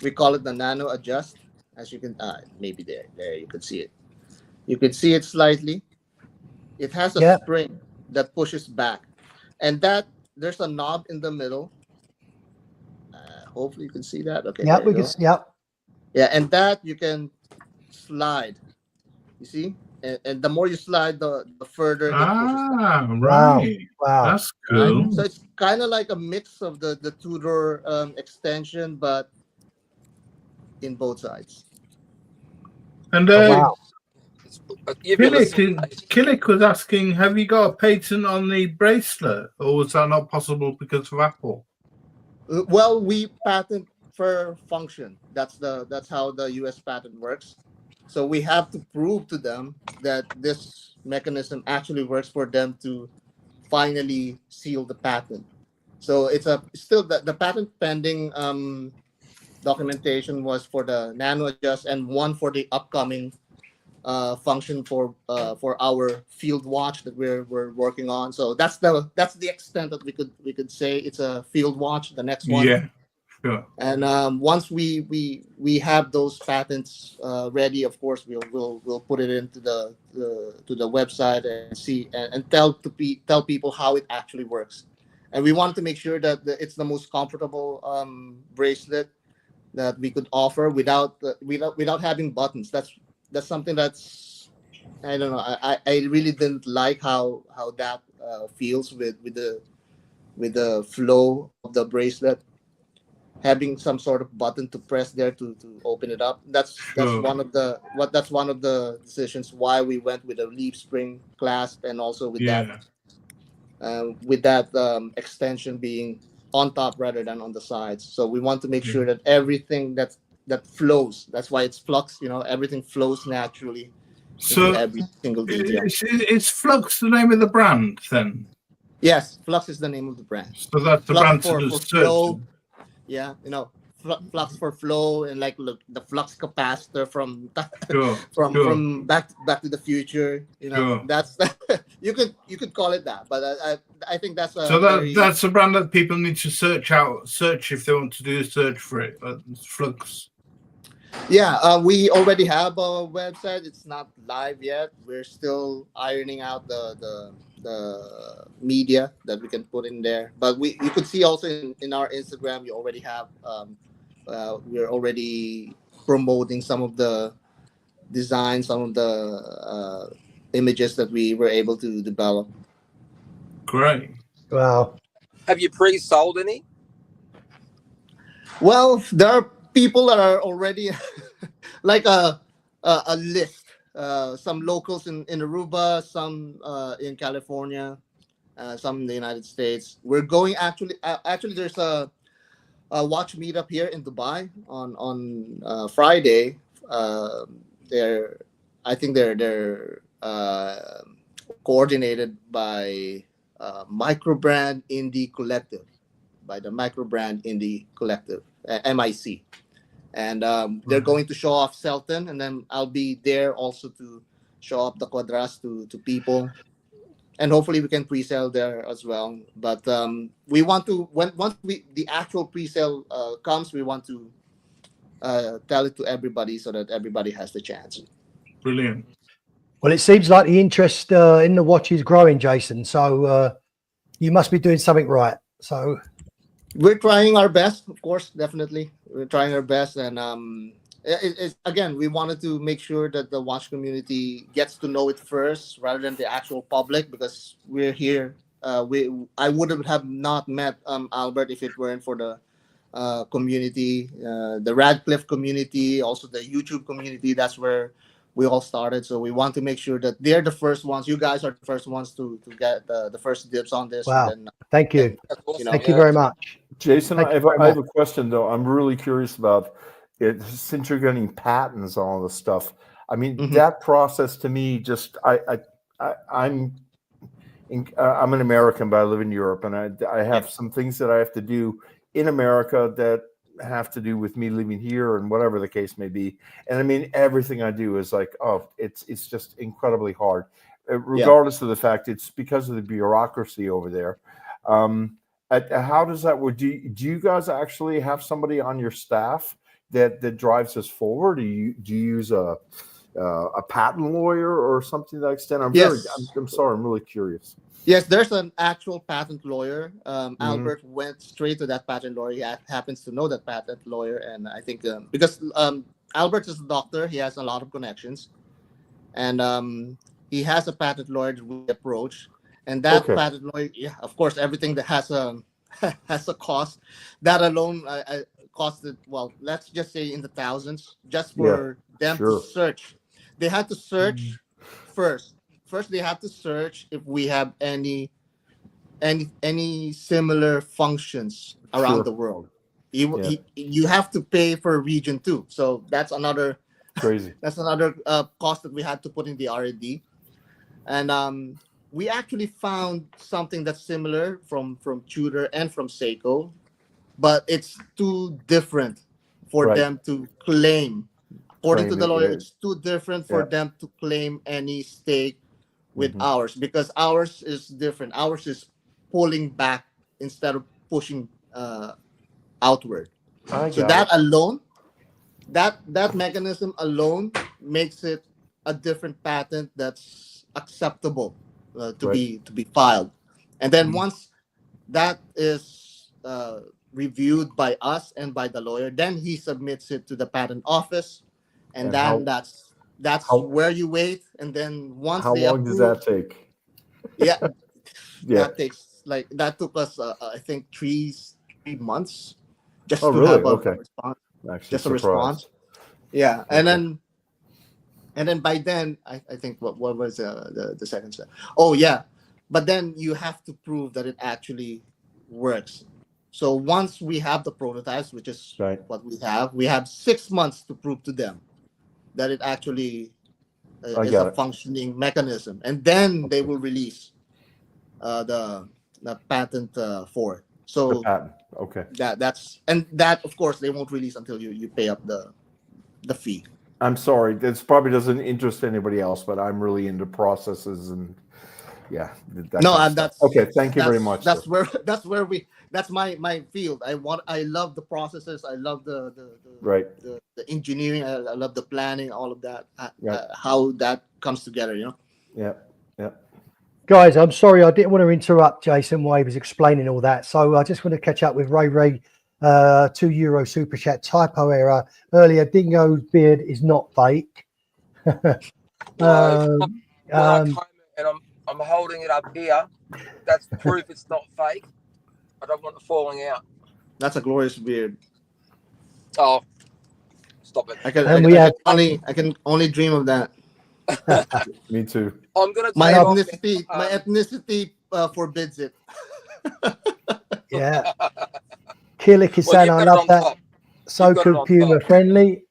We call it the nano adjust. As you can maybe there you can see it. You can see it slightly. It has a spring that pushes back, and that there's a knob in the middle. Hopefully you can see that. Okay. Yeah, we can. Yeah. Yeah, and that you can slide. You see, and the more you slide, the further it pushes back. Right. Wow. That's cool. Right? So it's kind of like a mix of the Tudor extension, but in both sides. And wow. Killick was asking, have you got a patent on the bracelet, or was that not possible because of Apple? Well, we patent for function. That's how the US patent works. So we have to prove to them that this mechanism actually works for them to finally seal the patent. So it's still the patent pending documentation was for the nano adjust and one for the upcoming function for our field watch that we're working on. So that's the extent that we could say it's a field watch. The next one, yeah, sure. And once we have those patents ready, of course we'll put it into the website and see and tell people how it actually works. And we want to make sure that it's the most comfortable bracelet that we could offer without having buttons. That's something that's, I don't know. I really didn't like how that feels with the flow of the bracelet, having some sort of button to press there to open it up. That's one of the decisions why we went with a leaf spring clasp, and also with that extension being on top rather than on the sides. So we want to make sure that everything that flows. That's why it's flux. Everything flows naturally. So every single detail. Is Flux the name of the brand then? Yes, Flux is the name of the brand. So that's the Flux brand for flow. Yeah, flux for flow, and like the flux capacitor from Back to the Future. That's you could call it that, but I think that's that's a brand that people need to search if they want to do a search for it. Flux. Yeah, we already have a website. It's not live yet. We're still ironing out the media that we can put in there. But you could see also in our Instagram, you already have we're already promoting some of the designs, some of the images that we were able to develop. Great. Wow. Have you pre-sold any? Well, there are people that are already like a list. Some locals in Aruba, some in California, some in the United States. We're going actually there's a watch meetup here in Dubai on Friday. I think they're coordinated by Microbrand Indie Collective, by the Microbrand Indie Collective, MIC. And they're going to show off Celton, and then I'll be there also to show up the Quadras to people, and hopefully we can pre-sell there as well. But we want to once the actual pre-sale comes, we want to tell it to everybody so that everybody has the chance. Brilliant. Well, it seems like the interest in the watch is growing, Jason. So you must be doing something right. So we're trying our best, of course, definitely. We're trying our best, and it's again, we wanted to make sure that the watch community gets to know it first rather than the actual public, because we're here. I would have not met Albert if it weren't for the community, the Radcliffe community, also the YouTube community. That's where we all started. So we want to make sure that they're the first ones. You guys are the first ones to get the first dibs on this. wow, and then, thank you. Awesome. Thank you very much. Jason, Thank I you very have a much. question though. I'm really curious about it. Since you're getting patents on all this stuff, I mean, Mhm. that process to me just I'm an American, but I live in Europe, and I have some things that I have to do in America that have to do with me living here and whatever the case may be. And I mean, everything I do is like, oh, it's just incredibly hard, regardless of the fact it's because of the bureaucracy over there. How does that work? Do you guys actually have somebody on your staff that drives us forward? Do you use a patent lawyer or something to that extent? I'm sorry, I'm really curious. Yes, there's an actual patent lawyer. Albert went straight to that patent lawyer. He happens to know that patent lawyer, and I think because Albert is a doctor, he has a lot of connections, and he has a patent lawyer that we approach, and that patent lawyer, yeah, of course, everything that has a has a cost. That alone costed, well, let's just say in the thousands, just for them to search. They had to search first. First, they have to search if we have any similar functions around the world. You have to pay for a region too, so that's another crazy. That's another cost that we had to put in the R&D, and we actually found something that's similar from Tudor and from Seiko, but it's too different for them to claim. According to the lawyer, it's too different for them to claim any stake with ours, because ours is different. Ours is pulling back instead of pushing outward. So that alone, that mechanism alone makes it a different patent that's acceptable to be filed. And then once that is reviewed by us and by the lawyer, then he submits it to the patent office, and then that's where you wait. And then once how they long approve, does that take? That took us I think 3 months just to have a response. Actually, just a response. Yeah, and then by then I think what was the second step? Oh yeah, but then you have to prove that it actually works. So once we have the prototypes, which is what we have 6 months to prove to them that it actually is a functioning mechanism, and then they will release the patent for it. So the patent. That of course they won't release until you pay up the fee. I'm sorry, this probably doesn't interest anybody else, but I'm really into processes and that's okay. Thank you very much. That's my field. I love the processes. I love the engineering. I love the planning, all of that. How that comes together, Yeah. Guys, I'm sorry, I didn't want to interrupt Jason while he was explaining all that. So I just want to catch up with Ray. €2 super chat, typo error earlier. Dingo's beard is not fake. Well, when I Um, comb it and I'm holding it up here, that's proof it's not fake. I don't want it falling out. That's a glorious beard. Oh, stop it! I can, And I, we I have can only dream of that. Me too. I'm gonna My take off. ethnicity forbids it. yeah. Killick is Well, saying you've I got it love on that. top. So You've got it on consumer top. friendly.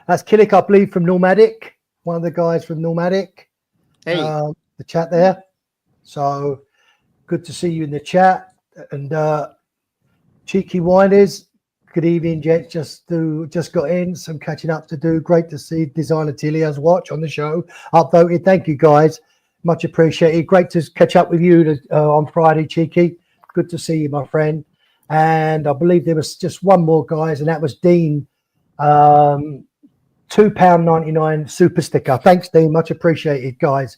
That's Killick, I believe, from Nomadic. One of the guys from Nomadic. Hey, The chat there. So good to see you in the chat. And Cheeky Winders, good evening, gents. Just got in, some catching up to do. Great to see Designer Tilia's watch on the show. Upvoted. Thank you, guys. Much appreciated. Great to catch up with you on Friday, Cheeky. Good to see you, my friend. And I believe there was just one more, guys, and that was Dean. £2.99 super sticker. Thanks, Dean. Much appreciated, guys.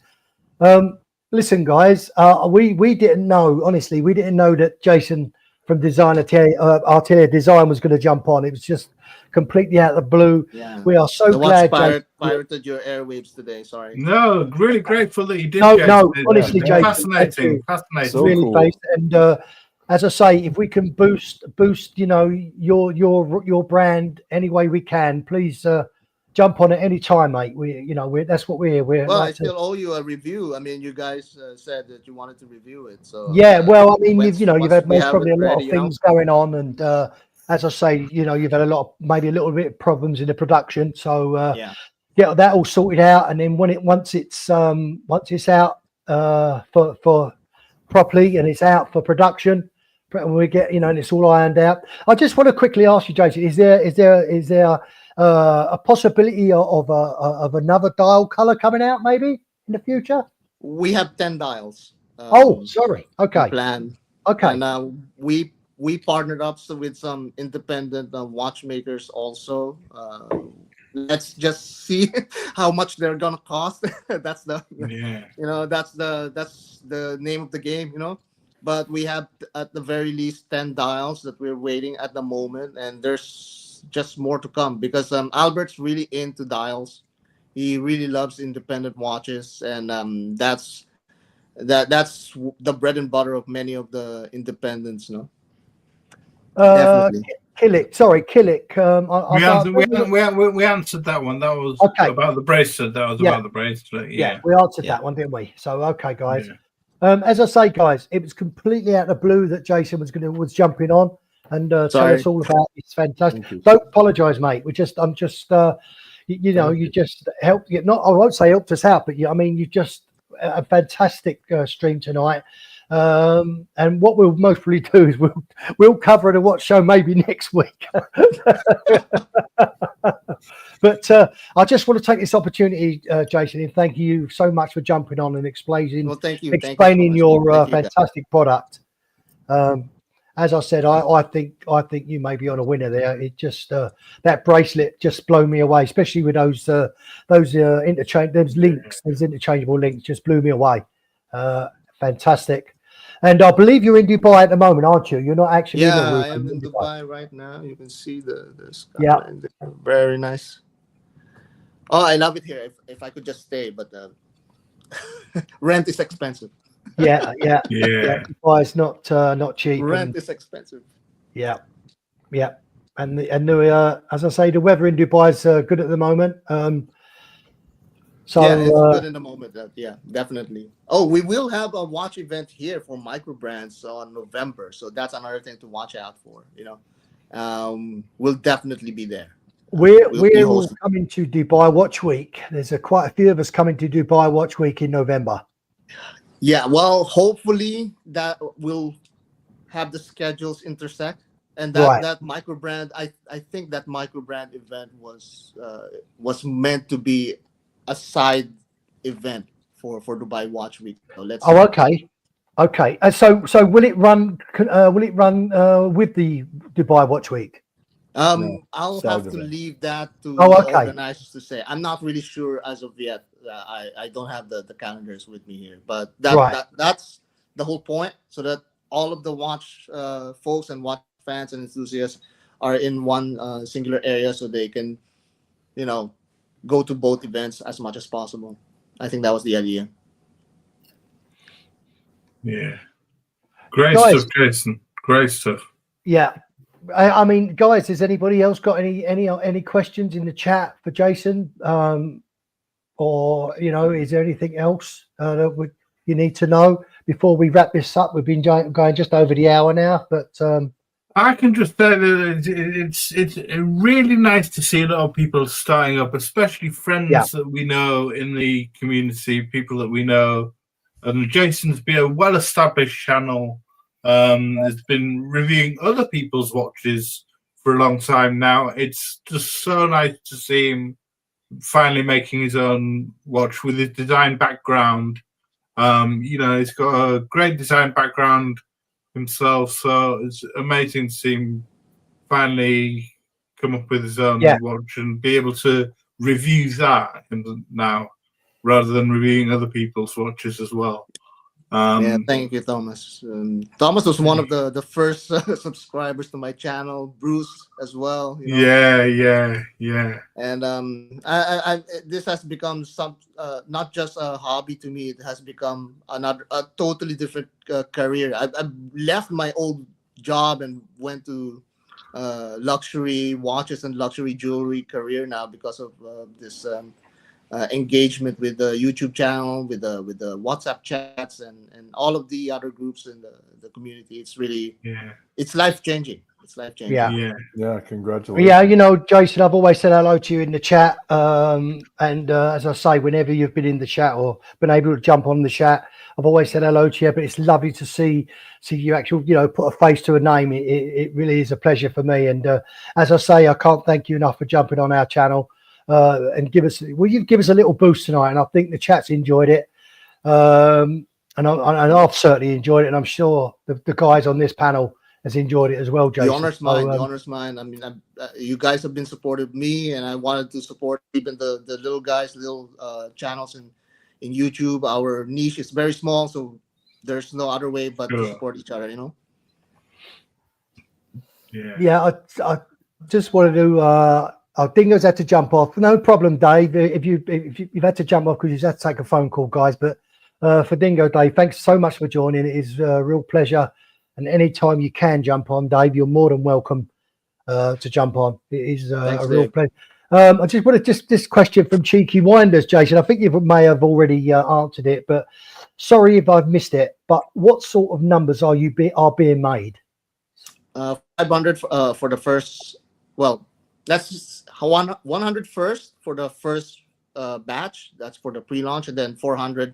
Listen, guys, we didn't know, honestly, we didn't know that Jason from Artelier Design was going to jump on. It was just completely out of the blue. yeah. We are so The watch glad. pirated your airwaves today. Sorry. No, really grateful that you did. No, Jason. honestly, Yeah. Jason, thank you. Fascinating. So Really cool. based. And as I say, if we can boost, your brand any way we can, please jump on it any time, mate. That's what we're here. We're Well, I like still owe you a review. I mean, you guys said that you wanted to review it. So yeah, well, I mean, once you've had we most have probably it a lot ready, of things going on, and as I say, you've had maybe a little bit of problems in the production. So yeah. get that all sorted out, and then once it's out for properly and it's out for production, and we get and it's all ironed out. I just want to quickly ask you, Jason, is there a possibility of another dial color coming out maybe in the future? We have 10 dials. Sorry. Okay. Plan. Okay. And we partnered up with some independent watchmakers also. Let's just see how much they're gonna cost. That's the that's the name of the game, But we have at the very least 10 dials that we're waiting at the moment, and there's just more to come because Albert's really into dials. He really loves independent watches, and that's the bread and butter of many of the independents, Definitely. Killick. We answered that one. That was Okay. about the bracelet. That was about the bracelet. Yeah. We answered that one, didn't we? So okay, guys. Yeah. As I say, guys, it was completely out of the blue that Jason was jumping on and tell us all about it. It's fantastic. Don't apologize, mate. I'm just you just helped. I won't say helped us out, but you just a fantastic stream tonight. And what we'll mostly do is we'll cover the watch show maybe next week. But I just want to take this opportunity, Jason, and thank you so much for jumping on and explaining your fantastic product. As I said, I think you may be on a winner there. It just that bracelet just blew me away, especially with those interchangeable links just blew me away. Fantastic. And I believe you're in Dubai at the moment, aren't you? You're not actually in I am in Dubai right now. You can see the sky. Yeah. Very nice. Oh, I love it here. If I could just stay, but rent is expensive. Yeah. Dubai is not cheap. Rent is expensive. Yeah. And as I say, the weather in Dubai is good at the moment. So it's good in the moment. Definitely. Oh, we will have a watch event here for micro brands on November, so that's another thing to watch out for. We'll definitely be there. We're all coming to Dubai Watch Week. There's quite a few of us coming to Dubai Watch Week in November. Yeah, well, hopefully that will have the schedules intersect, and that micro brand. I think that micro brand event was meant to be a side event for Dubai Watch Week. So let's. Oh, okay. So will it run? With the Dubai Watch Week? I'll have to leave that to the organizers to say. I'm not really sure as of yet. I don't have the calendars with me here, but that's the whole point, so that all of the watch folks and watch fans and enthusiasts are in one singular area, so they can, go to both events as much as possible. I think that was the idea. Yeah. Great Guys. stuff, Jason. Great stuff. Yeah. I mean, guys, has anybody else got any questions in the chat for Jason? Or, you know, is there anything else that you need to know before we wrap this up? We've been going just over the hour now, but I can just say that it's really nice to see a lot of people starting up, especially friends that we know in the community, people that we know. And Jason's been a well-established channel. Has been reviewing other people's watches for a long time now. It's just so nice to see him finally making his own watch with his design background. You know, he's got a great design background himself, so it's amazing to see him finally come up with his own watch and be able to review that now rather than reviewing other people's watches as well. Thank you, Thomas. Thomas was one of the first subscribers to my channel. Bruce as well. You know? Yeah. And I this has become not just a hobby to me. It has become a totally different career. I left my old job and went to luxury watches and luxury jewelry career now because of this engagement with the YouTube channel, with the WhatsApp chats, and all of the other groups in the community. It's really it's life changing. It's life changing. Yeah. Congratulations. yeah, you know, Jason, I've always said hello to you in the chat, and as I say, whenever you've been in the chat or been able to jump on the chat, I've always said hello to you. But it's lovely to see you actually, you know, put a face to a name. It really is a pleasure for me. And as I say, I can't thank you enough for jumping on our channel. And you give us a little boost tonight, and I think the chat's enjoyed it, and I've certainly enjoyed it, and I'm sure the guys on this panel has enjoyed it as well, Jason. The honor's mine. The honor's mine. I mean, you guys have been supportive of me, and I wanted to support even the little guys, little channels in YouTube. Our niche is very small, so there's no other way but to support each other. You know. Yeah. I just wanted to. Dingo's had to jump off. No problem, Dave. If you've had to jump off because you've had to take a phone call, guys. But for Dingo, Dave, thanks so much for joining. It is a real pleasure. And anytime you can jump on, Dave, you're more than welcome to jump on. It is a real pleasure. I just wanted this question from Cheeky Winders, Jason. I think you may have already answered it, but sorry if I've missed it. But what sort of numbers are being made? 500 for the first. Well, that's just 100 first for the first batch. That's for the pre-launch, and then 400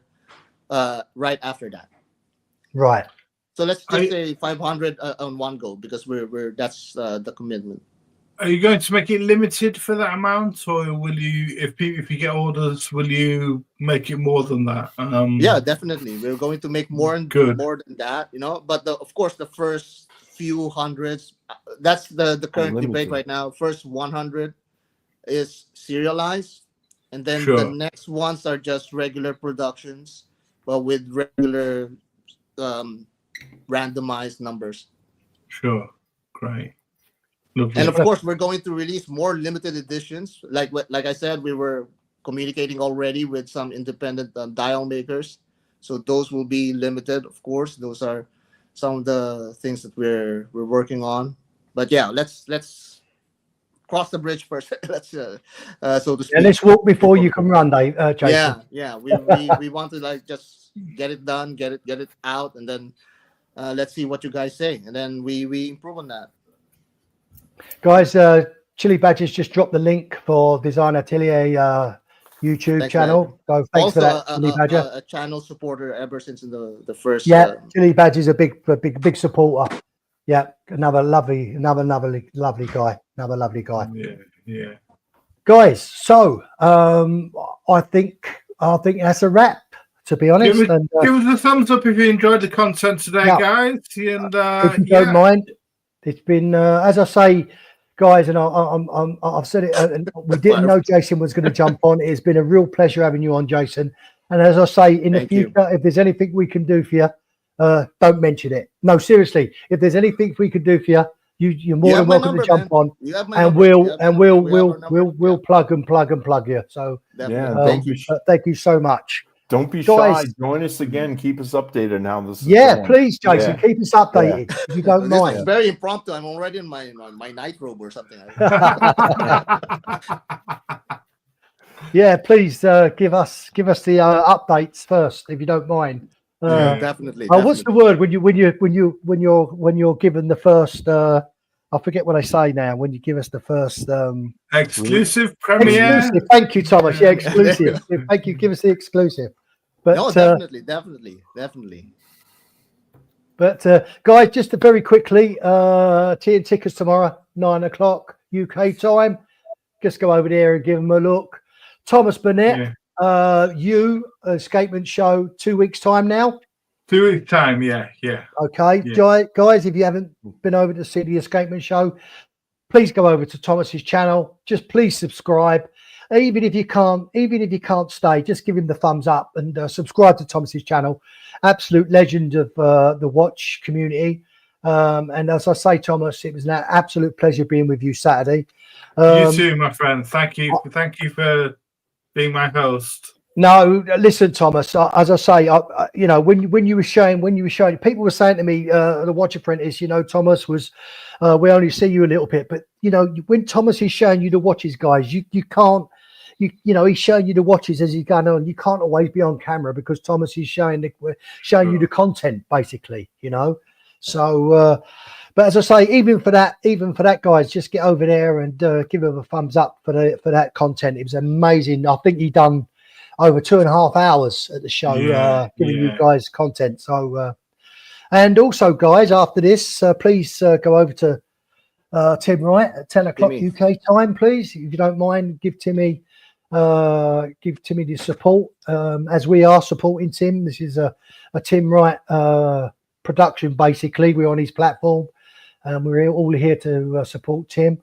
right after that. Right. So let's just say 500 on one go, because that's the commitment. Are you going to make it limited for that amount, or will you, if you get orders, will you make it more than that? Yeah, definitely. We're going to make more than that, you know. But of course, the first few hundreds, that's the current debate right now. First 100 is serialized, and then the next ones are just regular productions, but with regular randomized numbers. Sure, great. Lovely. And of course, we're going to release more limited editions. Like I said, we were communicating already with some independent dial makers, so those will be limited. Of course, those are some of the things that we're working on. But yeah, let's cross the bridge first. Let's so to speak. And let's walk before you can run, Dave. Jason. Yeah. We want to like just get it done, get it out, and then let's see what you guys say, and then we improve on that. Guys, Chili Badges just dropped the link for Design Atelier YouTube channel. So thanks also, for that, Chili Badger. A channel supporter ever since the first. Yeah, Chili Badge is a big supporter. Yeah, another lovely guy. Another lovely guy. Yeah. Guys, so I think that's a wrap. To be honest, give us a thumbs up if you enjoyed the content today, guys. And if you don't mind, it's been as I say, guys, and I've said it. We didn't know Jason was going to jump on. It's been a real pleasure having you on, Jason. And as I say, in the future, if there's anything we can do for you, don't mention it. No, seriously, if there's anything we can do for you, you're more than my welcome number, to jump man. on, You have my and number. we'll You have my and number. we'll We have our we'll number. we'll plug and plug you. So Definitely. Yeah, Thank you. thank you so much. Don't be Guys. shy. Join us again. Keep us updated on how this is Yeah, going. please, Jason, keep us updated if you don't This mind. is very impromptu. I'm already in my night robe or something. Yeah, please give us the updates first, if you don't mind. Definitely. What's the word when you're given the first? I forget what I say now. When you give us the first exclusive premiere. exclusive. Thank you, Thomas. Yeah, exclusive. Thank you. Give us the exclusive. But No, definitely. But guys, just very quickly, tea and tickets tomorrow, 9 o'clock UK time. Just go over there and give them a look. Thomas Burnett, you escapement show 2 weeks time now. 2 weeks time, yeah. Okay, guys, if you haven't been over to see the escapement show, please go over to Thomas's channel. Just please subscribe. Even if you can't stay, just give him the thumbs up and subscribe to Thomas's channel. Absolute legend of the watch community. And as I say, Thomas, it was an absolute pleasure being with you Saturday. You too, my friend. Thank you for being my host. No, listen, Thomas. As I say, when you were showing, people were saying to me, the Watch Apprentice, Thomas was, we only see you a little bit, but when Thomas is showing you the watches, guys, you can't, he's showing you the watches as he's going on. You can't always be on camera because Thomas is showing you the content, basically, So, but as I say, even for that, guys, just get over there and give him a thumbs up for that content. It was amazing. I think he done over 2.5 hours at the show, giving you guys content. So, and also, guys, after this, please go over to Tim Wright at 10 o'clock UK time, please, if you don't mind. Give Timmy the support as we are supporting Tim. This is a Tim Wright production. Basically, we're on his platform, and we're all here to support Tim.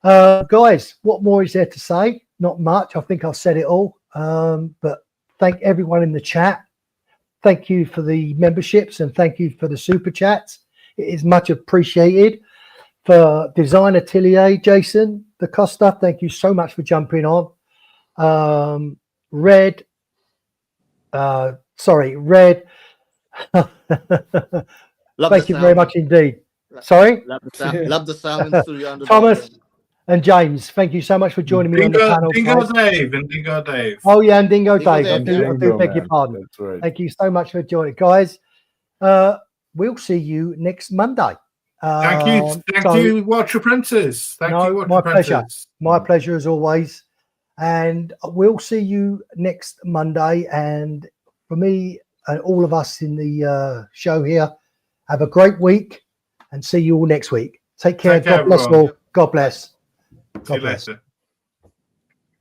Guys, what more is there to say? Not much. I think I've said it all. But thank everyone in the chat. Thank you for the memberships and thank you for the super chats. It is much appreciated. For Design Atelier, Jason DaCosta, thank you so much for jumping on. Red. Thank you very much indeed. Sorry? Love the sound in studio. Thomas and James, thank you so much for joining me on the panel. Dingo Dave. Oh, yeah, and Dingo Dave. I Dingo, do beg your pardon. That's right. Thank you so much for joining, guys. We'll see you next Monday. Thank you, Watch Apprentice. Thank you, Watch Apprentice. Pleasure. My pleasure as always. And we'll see you next Monday. And for me and all of us in the show here, have a great week and see you all next week. Take care. God bless all. God bless. See you later.